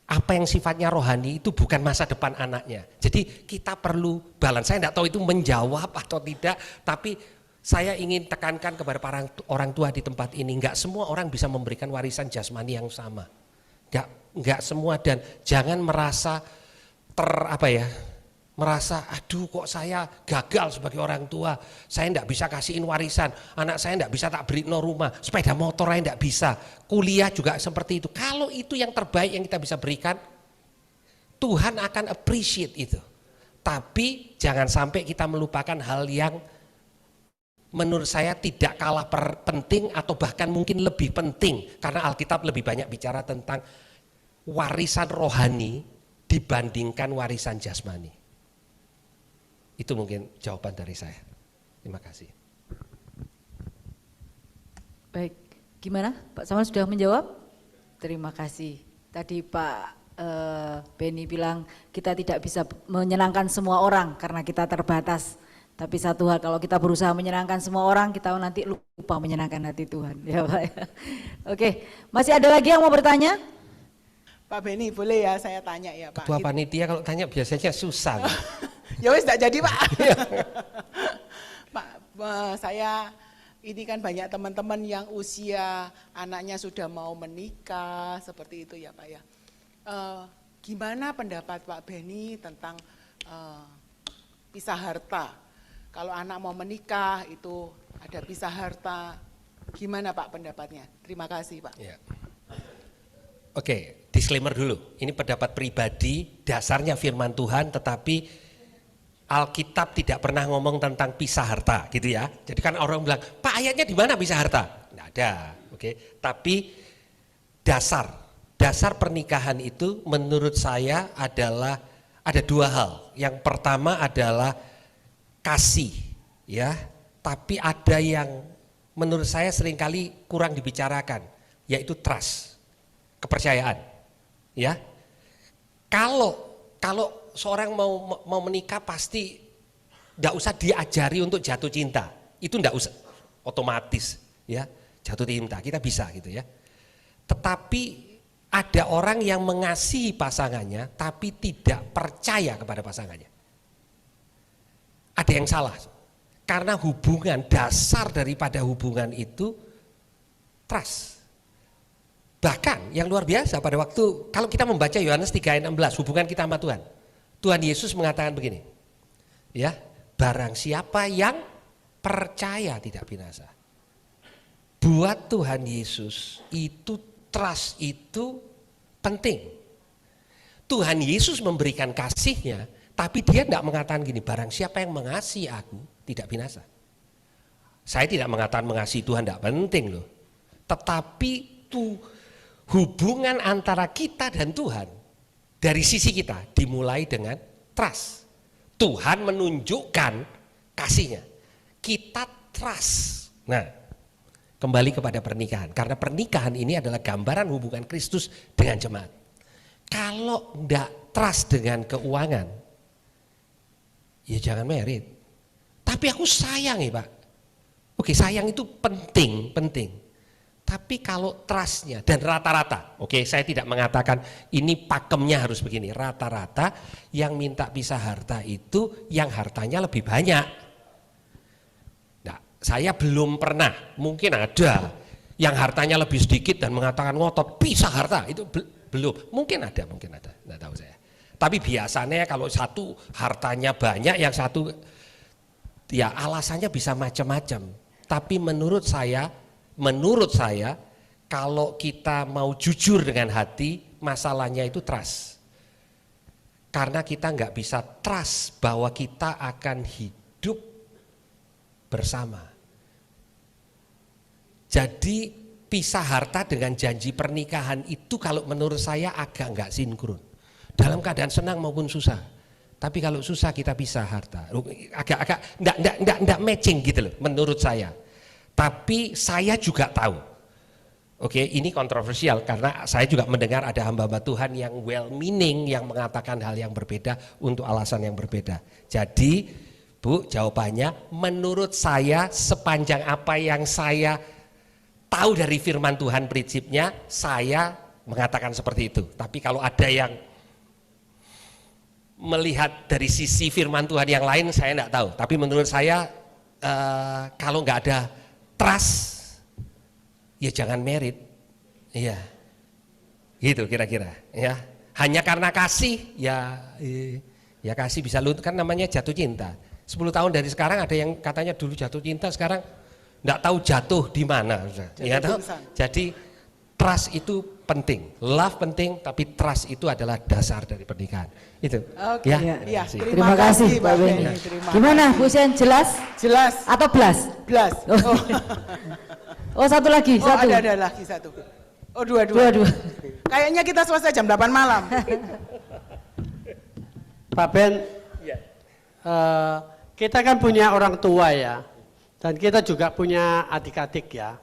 apa yang sifatnya rohani itu bukan masa depan anaknya. Jadi kita perlu balance. Saya tidak tahu itu menjawab atau tidak, tapi saya ingin tekankan kepada para orang tua di tempat ini, enggak semua orang bisa memberikan warisan jasmani yang sama. Enggak semua, dan jangan merasa merasa aduh kok saya gagal sebagai orang tua, saya enggak bisa kasihin warisan, anak saya enggak bisa tak beri rumah, sepeda motor saya enggak bisa, kuliah juga seperti itu. Kalau itu yang terbaik yang kita bisa berikan, Tuhan akan appreciate itu. Tapi jangan sampai kita melupakan hal yang menurut saya tidak kalah penting atau bahkan mungkin lebih penting, karena Alkitab lebih banyak bicara tentang warisan rohani dibandingkan warisan jasmani. Itu mungkin jawaban dari saya. Terima kasih. Baik, gimana Pak Samuel sudah menjawab? Terima kasih. Tadi Pak Benny bilang kita tidak bisa menyenangkan semua orang karena kita terbatas. Tapi satu hal, kalau kita berusaha menyenangkan semua orang, kita nanti lupa menyenangkan hati Tuhan. Ya Pak. Oke, masih ada lagi yang mau bertanya? Pak Benny, boleh ya saya tanya ya Pak? Ketua panitia kalau tanya biasanya susah. Ya wis tidak jadi Pak. Pak, saya ini kan banyak teman-teman yang usia anaknya sudah mau menikah, seperti itu ya Pak ya. Gimana pendapat Pak Benny tentang pisah harta? Kalau anak mau menikah itu ada pisah harta, gimana Pak pendapatnya? Terima kasih Pak. Ya. Oke, disclaimer dulu. Ini pendapat pribadi, dasarnya firman Tuhan, tetapi Alkitab tidak pernah ngomong tentang pisah harta, gitu ya. Jadi kan orang bilang, Pak ayatnya di mana pisah harta? Nggak ada, oke. Tapi dasar pernikahan itu menurut saya adalah ada dua hal. Yang pertama adalah kasih, ya. Tapi ada yang menurut saya seringkali kurang dibicarakan, yaitu trust, kepercayaan, ya. Kalau seorang mau menikah pasti enggak usah diajari untuk jatuh cinta. Itu enggak usah, otomatis ya, jatuh cinta. Kita bisa gitu ya. Tetapi ada orang yang mengasihi pasangannya tapi tidak percaya kepada pasangannya. Ada yang salah. Karena hubungan, dasar daripada hubungan itu trust. Bahkan yang luar biasa pada waktu, kalau kita membaca Yohanes 3 ayat 16, hubungan kita sama Tuhan. Tuhan Yesus mengatakan begini, ya, barang siapa yang percaya tidak binasa. Buat Tuhan Yesus itu trust itu penting. Tuhan Yesus memberikan kasihnya, tapi dia tidak mengatakan gini, barang siapa yang mengasihi aku tidak binasa. Saya tidak mengatakan mengasihi Tuhan tidak penting loh. Tetapi itu hubungan antara kita dan Tuhan dari sisi kita dimulai dengan trust. Tuhan menunjukkan kasihnya. Kita trust. Nah, kembali kepada pernikahan. Karena pernikahan ini adalah gambaran hubungan Kristus dengan jemaat. Kalau enggak trust dengan keuangan, ya jangan merit. Tapi aku sayang ya Pak. Oke, sayang itu penting. Tapi kalau trustnya dan rata-rata, oke, saya tidak mengatakan ini pakemnya harus begini. Rata-rata yang minta pisah harta itu yang hartanya lebih banyak. saya belum pernah, mungkin ada yang hartanya lebih sedikit dan mengatakan ngotot pisah harta, itu belum, mungkin ada, nggak tahu saya. Tapi biasanya kalau satu hartanya banyak, yang satu ya alasannya bisa macam-macam. Tapi menurut saya kalau kita mau jujur dengan hati, masalahnya itu trust. Karena kita nggak bisa trust bahwa kita akan hidup bersama. Jadi pisah harta dengan janji pernikahan itu kalau menurut saya agak nggak sinkron. Dalam keadaan senang maupun susah. Tapi kalau susah kita pisah harta. Agak nggak matching gitu loh menurut saya. Tapi saya juga tahu. Oke, ini kontroversial karena saya juga mendengar ada hamba-hamba Tuhan yang well meaning yang mengatakan hal yang berbeda untuk alasan yang berbeda. Jadi, Bu, jawabannya menurut saya sepanjang apa yang saya tahu dari firman Tuhan prinsipnya, saya mengatakan seperti itu. Tapi kalau ada yang melihat dari sisi firman Tuhan yang lain, saya enggak tahu. Tapi menurut saya kalau nggak ada trust, ya jangan merit, iya, gitu kira-kira, ya. Hanya karena kasih, ya kasih bisa luntur, kan namanya jatuh cinta. 10 tahun dari sekarang ada yang katanya dulu jatuh cinta, sekarang nggak tahu jatuh di mana, ya tahu. Jadi trust itu penting, love penting, tapi trust itu adalah dasar dari pernikahan. Itu. Oke. Ya. Terima kasih Pak Beni. Gimana Bu Sen, jelas? Jelas. Atau blas? Blas. Oh satu lagi, Oh, satu. ada lagi satu. Oh, dua. Kayaknya kita selesai jam 8 malam. Pak Ben, kita kan punya orang tua ya, dan kita juga punya adik-adik ya.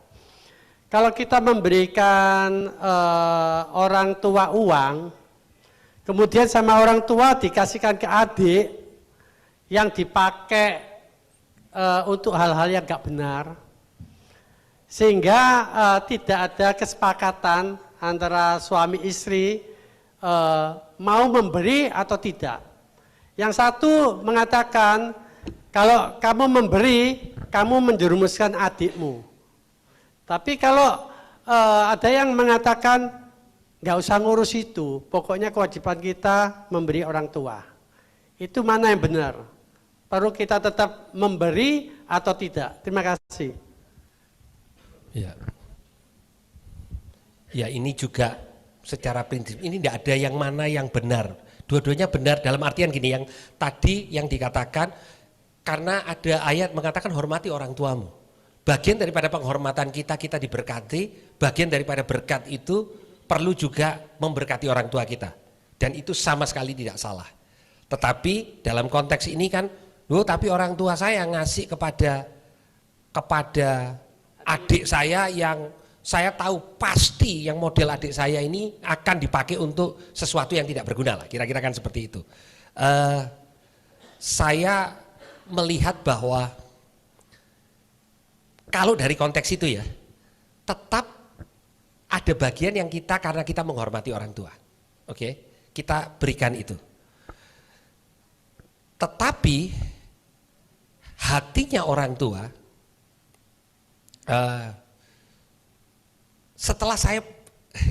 Kalau kita memberikan orang tua uang, kemudian sama orang tua dikasihkan ke adik yang dipakai untuk hal-hal yang gak benar, sehingga tidak ada kesepakatan antara suami istri mau memberi atau tidak. Yang satu mengatakan kalau kamu memberi, kamu menjerumuskan adikmu. Tapi kalau ada yang mengatakan nggak usah ngurus itu, pokoknya kewajiban kita memberi orang tua. Itu mana yang benar? Perlu kita tetap memberi atau tidak? Terima kasih. Ya ini juga secara prinsip ini tidak ada yang mana yang benar. Dua-duanya benar dalam artian gini, yang tadi yang dikatakan karena ada ayat mengatakan hormati orang tuamu. Bagian daripada penghormatan kita diberkati, bagian daripada berkat itu perlu juga memberkati orang tua kita. Dan itu sama sekali tidak salah. Tetapi dalam konteks ini kan, tapi orang tua saya ngasih kepada adik saya yang saya tahu pasti yang model adik saya ini akan dipakai untuk sesuatu yang tidak berguna lah, kira-kira kan seperti itu. Saya melihat bahwa kalau dari konteks itu ya, tetap ada bagian yang kita karena kita menghormati orang tua, oke, kita berikan itu. Tetapi hatinya orang tua,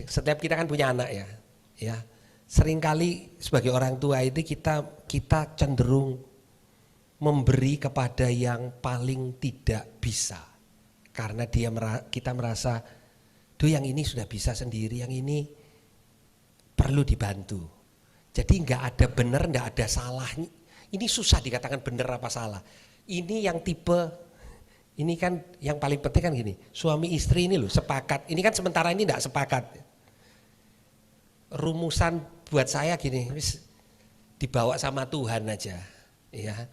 setiap kita kan punya anak ya, seringkali sebagai orang tua itu kita cenderung memberi kepada yang paling tidak bisa, karena kita merasa, yang ini sudah bisa sendiri, yang ini perlu dibantu. Jadi nggak ada benar, nggak ada salah. Ini susah dikatakan benar apa salah. Ini yang tipe, ini kan yang paling penting kan gini, suami istri ini loh sepakat. Ini kan sementara ini nggak sepakat. Rumusan buat saya gini, dibawa sama Tuhan aja, ya.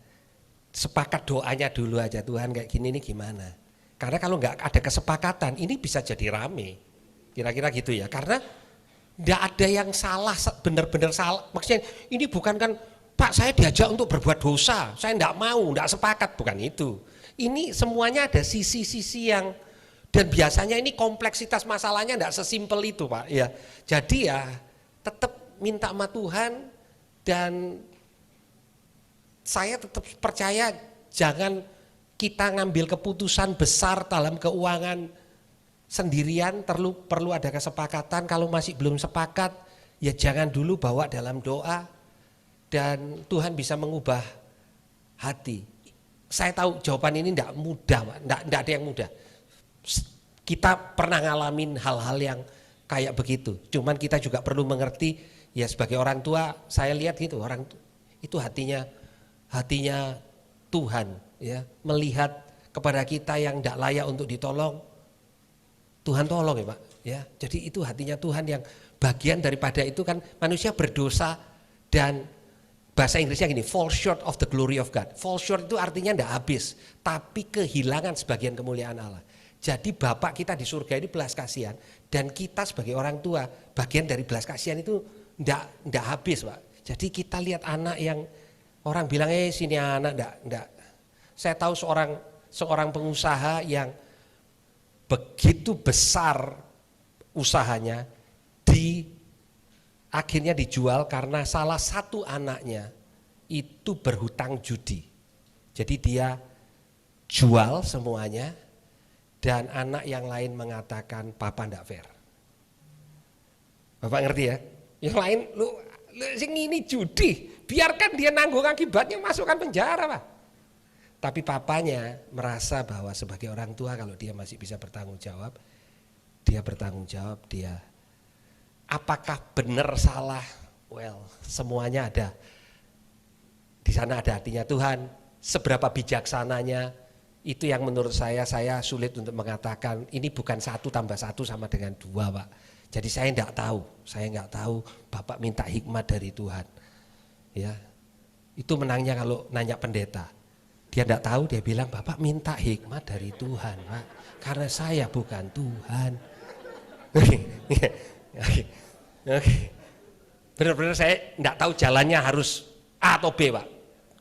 Sepakat doanya dulu aja, Tuhan kayak gini ini gimana. Karena kalau nggak ada kesepakatan, ini bisa jadi rame, kira-kira gitu ya. Karena nggak ada yang salah, benar-benar salah. Maksudnya ini bukan kan, Pak saya diajak untuk berbuat dosa, saya nggak mau, nggak sepakat, bukan itu. Ini semuanya ada sisi-sisi yang, dan biasanya ini kompleksitas masalahnya nggak sesimpel itu Pak. Ya, jadi ya tetap minta sama Tuhan, dan saya tetap percaya jangan kita ngambil keputusan besar dalam keuangan sendirian, perlu ada kesepakatan. Kalau masih belum sepakat, ya jangan dulu bawa dalam doa, dan Tuhan bisa mengubah hati. Saya tahu jawaban ini tidak mudah, tidak ada yang mudah. Kita pernah ngalamin hal-hal yang kayak begitu. Cuman kita juga perlu mengerti, ya sebagai orang tua, saya lihat gitu, orang itu hatinya Tuhan, ya, melihat kepada kita yang tidak layak untuk ditolong, Tuhan tolong ya Pak, ya. Jadi itu hatinya Tuhan, yang bagian daripada itu kan manusia berdosa, dan bahasa Inggrisnya gini, fall short of the glory of God. Fall short itu artinya tidak habis, tapi kehilangan sebagian kemuliaan Allah. Jadi Bapak kita di surga ini belas kasihan, dan kita sebagai orang tua bagian dari belas kasihan itu tidak habis Pak. Jadi kita lihat anak yang orang bilang sini anak enggak. Saya tahu seorang pengusaha yang begitu besar usahanya, akhirnya dijual karena salah satu anaknya itu berhutang judi. Jadi dia jual semuanya, dan anak yang lain mengatakan papa enggak fair. Bapak ngerti ya? Yang lain lu sing ini judi, biarkan dia nanggung akibatnya, masukkan penjara Pak. Tapi papanya merasa bahwa sebagai orang tua kalau dia masih bisa bertanggung jawab, dia bertanggung jawab, dia apakah benar salah? Well, semuanya ada. Di sana ada hatinya Tuhan. Seberapa bijaksananya, itu yang menurut saya sulit untuk mengatakan ini bukan 1 tambah 1 sama dengan 2 Pak. Jadi saya enggak tahu Bapak minta hikmat dari Tuhan. Ya. Itu menangnya kalau nanya pendeta. Dia enggak tahu, dia bilang Bapak minta hikmat dari Tuhan Pak. Karena saya bukan Tuhan. Oke. Benar-benar saya enggak tahu jalannya harus A atau B Pak.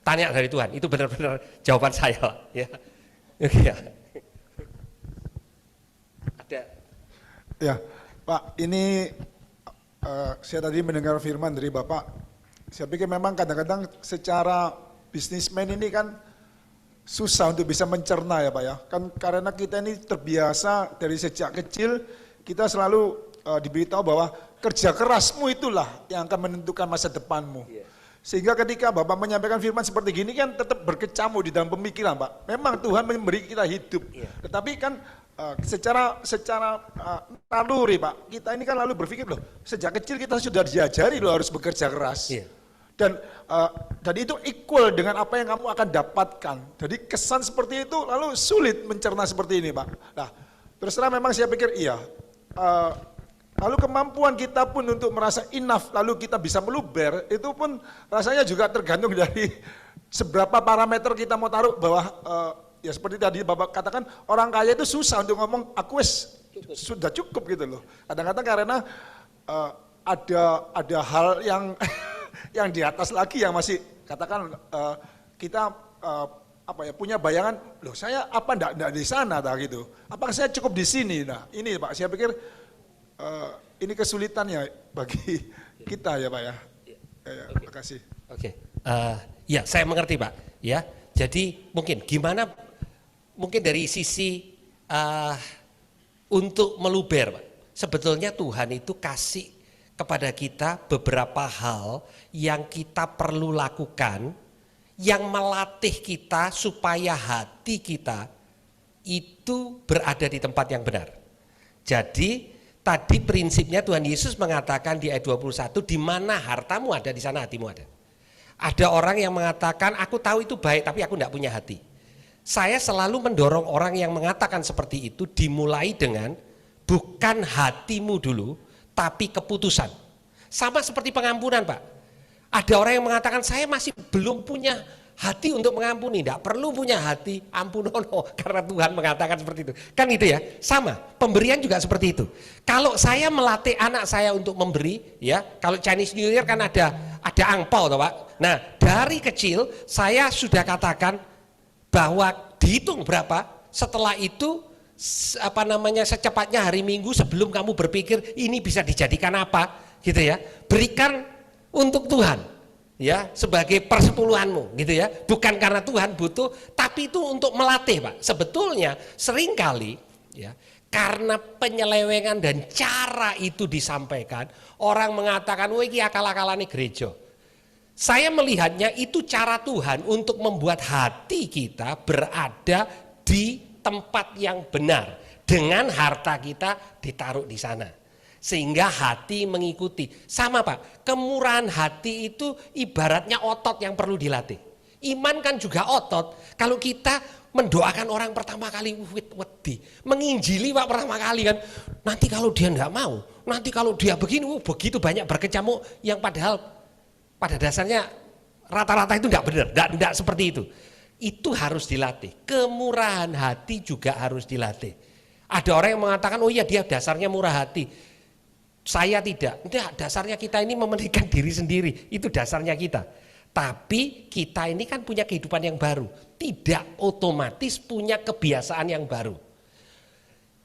Tanya dari Tuhan, itu benar-benar jawaban saya Pak. Ya. Oke. Ada. Ya, Pak, ini saya tadi mendengar firman dari Bapak. Saya pikir memang kadang-kadang secara bisnismen ini kan susah untuk bisa mencerna ya Pak ya. Kan karena kita ini terbiasa dari sejak kecil kita selalu diberitahu bahwa kerja kerasmu itulah yang akan menentukan masa depanmu. Sehingga ketika Bapak menyampaikan firman seperti gini kan tetap berkecamuk di dalam pemikiran Pak. Memang Tuhan memberi kita hidup. Tetapi kan secara naluri Pak, kita ini kan lalu berpikir loh, sejak kecil kita sudah diajari loh harus bekerja keras. Dan itu equal dengan apa yang kamu akan dapatkan. Jadi kesan seperti itu lalu sulit mencerna seperti ini Pak. Nah, terus terang memang saya pikir iya. Lalu kemampuan kita pun untuk merasa enough lalu kita bisa meluber, itu pun rasanya juga tergantung dari seberapa parameter kita mau taruh bahwa ya seperti tadi Bapak katakan, orang kaya itu susah untuk ngomong aku sudah cukup gitu loh. Kadang-kadang karena ada hal yang yang di atas lagi yang masih katakan kita punya bayangan, loh saya apa enggak di sana gitu. Apakah saya cukup di sini? Nah, ini Pak, saya pikir ini kesulitannya bagi kita ya Pak ya. Terima kasih. Oke. Ya, saya mengerti Pak. Ya, jadi mungkin dari sisi untuk meluber Pak. Sebetulnya Tuhan itu kasih kepada kita beberapa hal yang kita perlu lakukan, yang melatih kita supaya hati kita itu berada di tempat yang benar. Jadi tadi prinsipnya Tuhan Yesus mengatakan di ayat 21, di mana hartamu ada, di sana hatimu ada. Ada orang yang mengatakan, aku tahu itu baik tapi aku tidak punya hati. Saya selalu mendorong orang yang mengatakan seperti itu dimulai dengan bukan hatimu dulu, tapi keputusan. Sama seperti pengampunan Pak. Ada orang yang mengatakan saya masih belum punya hati untuk mengampuni, tidak perlu punya hati, ampunono, karena Tuhan mengatakan seperti itu. Kan gitu ya, sama, pemberian juga seperti itu. Kalau saya melatih anak saya untuk memberi, ya, kalau Chinese New Year kan ada angpau toh Pak. Nah, dari kecil saya sudah katakan bahwa dihitung berapa, setelah itu secepatnya hari Minggu sebelum kamu berpikir ini bisa dijadikan apa, gitu ya, berikan untuk Tuhan. Ya, sebagai persepuluhanmu gitu ya, bukan karena Tuhan butuh, tapi Tapi itu untuk melatih Pak. Sebetulnya seringkali ya, karena penyelewengan dan cara itu disampaikan, orang mengatakan, wah ini akal-akalane gereja. Saya melihatnya itu cara Tuhan untuk membuat hati kita berada di tempat yang benar. Dengan harta kita ditaruh di sana. Sehingga hati mengikuti. Sama Pak, kemurahan hati itu ibaratnya otot yang perlu dilatih. Iman kan juga otot. Kalau kita mendoakan orang pertama kali wedi, menginjili Pak pertama kali kan, nanti kalau dia enggak mau, nanti kalau dia begini, begitu banyak berkecamuk yang padahal pada dasarnya rata-rata itu enggak benar, enggak seperti itu. Itu harus dilatih. Kemurahan hati juga harus dilatih. Ada orang yang mengatakan, oh iya dia dasarnya murah hati. Saya tidak. Enggak, dasarnya kita ini mementingkan diri sendiri. Itu dasarnya kita. Tapi kita ini kan punya kehidupan yang baru. Tidak otomatis punya kebiasaan yang baru.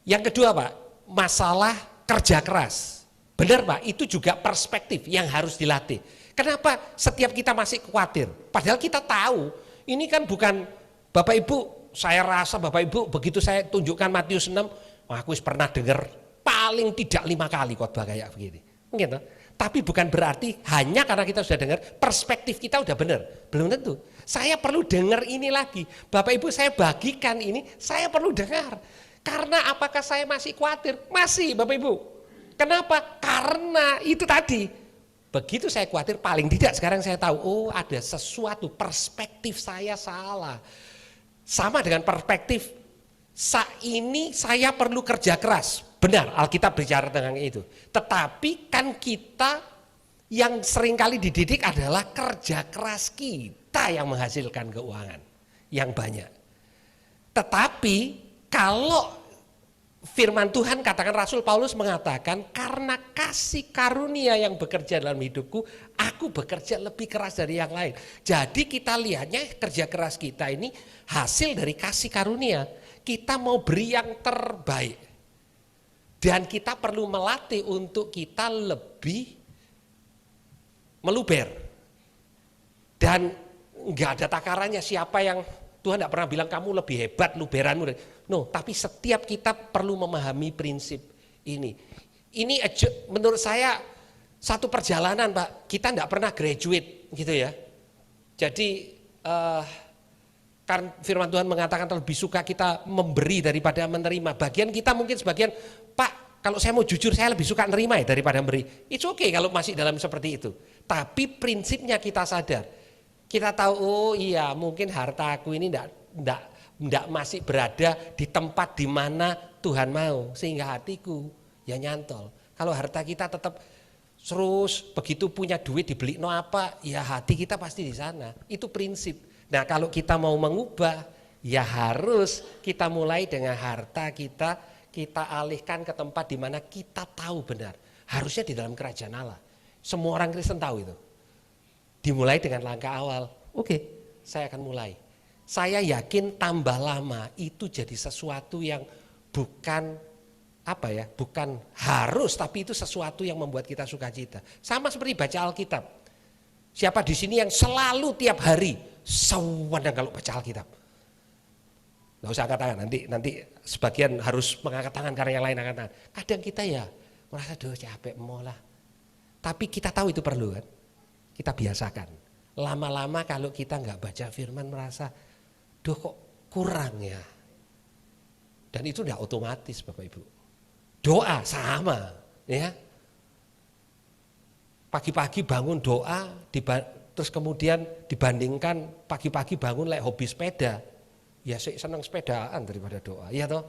Yang kedua Pak, masalah kerja keras. Benar Pak, itu juga perspektif yang harus dilatih. Kenapa setiap kita masih khawatir? Padahal kita tahu, ini kan bukan Bapak Ibu, saya rasa Bapak Ibu begitu saya tunjukkan Matius 6, aku pernah dengar paling tidak 5 kali khotbah kayak begini. Gitu. Tapi bukan berarti hanya karena kita sudah dengar, perspektif kita udah benar. Belum tentu. Saya perlu dengar ini lagi. Bapak Ibu saya bagikan ini, saya perlu dengar. Karena apakah saya masih khawatir? Masih Bapak Ibu. Kenapa? Karena itu tadi. Begitu saya khawatir, paling tidak sekarang saya tahu, oh ada sesuatu, perspektif saya salah. Sama dengan perspektif, ini saya perlu kerja keras. Benar, Alkitab bicara tentang itu. Tetapi kan kita yang seringkali dididik adalah kerja keras kita yang menghasilkan keuangan yang banyak. Tetapi kalau firman Tuhan katakan Rasul Paulus mengatakan karena kasih karunia yang bekerja dalam hidupku, aku bekerja lebih keras dari yang lain. Jadi kita lihatnya kerja keras kita ini hasil dari kasih karunia. Kita mau beri yang terbaik. Dan kita perlu melatih untuk kita lebih meluber. Dan enggak ada takarannya siapa yang Tuhan tidak pernah bilang kamu lebih hebat luberanmu. No, tapi setiap kita perlu memahami prinsip ini. Ini menurut saya satu perjalanan Pak. Kita tidak pernah graduate gitu ya. Jadi kan firman Tuhan mengatakan lebih suka kita memberi daripada menerima. Bagian kita mungkin sebagian, Pak kalau saya mau jujur saya lebih suka menerima ya daripada memberi. It's okay kalau masih dalam seperti itu. Tapi prinsipnya kita sadar. Kita tahu oh iya mungkin harta aku ini enggak masih berada di tempat di mana Tuhan mau. Sehingga hatiku ya nyantol. Kalau harta kita tetap terus begitu punya duit dibeli no apa, ya hati kita pasti di sana. Itu prinsip. Nah kalau kita mau mengubah, ya harus kita mulai dengan harta kita alihkan ke tempat di mana kita tahu benar. Harusnya di dalam kerajaan Allah. Semua orang Kristen tahu itu. Dimulai dengan langkah awal. Oke, saya akan mulai. Saya yakin tambah lama itu jadi sesuatu yang bukan bukan harus, tapi itu sesuatu yang membuat kita sukacita. Sama seperti baca Alkitab. Siapa di sini yang selalu tiap hari sewenang kalau baca Alkitab? Nggak usah angkat tangan, nanti sebagian harus mengangkat tangan karena yang lain angkat tangan. Kadang kita ya merasa capek mau lah. Tapi kita tahu itu perlu kan? Kita biasakan. Lama-lama kalau kita nggak baca firman merasa, kok kurang ya. Dan itu udah otomatis Bapak Ibu. Doa sama ya. Pagi-pagi bangun doa, terus kemudian dibandingkan pagi-pagi bangun hobi sepeda. Ya saya senang sepedaan daripada doa. Iya toh?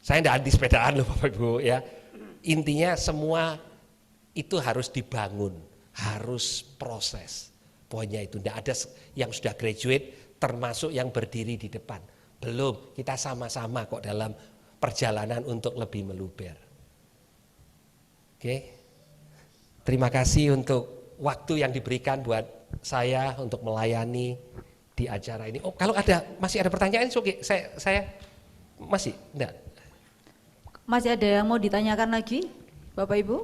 Saya enggak anti sepedaan loh Bapak Ibu ya. Intinya semua itu harus dibangun, harus proses. Pokoknya itu enggak ada yang sudah graduate termasuk yang berdiri di depan. Belum, kita sama-sama kok dalam perjalanan untuk lebih meluber. Oke. Terima kasih untuk waktu yang diberikan buat saya untuk melayani di acara ini. Oh, kalau masih ada pertanyaan, oke. Saya masih enggak. Masih ada yang mau ditanyakan lagi, Bapak Ibu?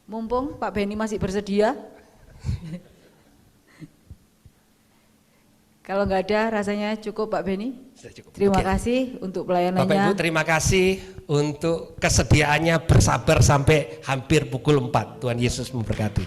Mumpung Pak Benny masih bersedia. Kalau nggak ada rasanya cukup Pak Beni. Sudah cukup. Terima Oke. kasih untuk pelayanannya. Bapak Ibu terima kasih untuk kesediaannya bersabar sampai hampir pukul 4. Tuhan Yesus memberkati.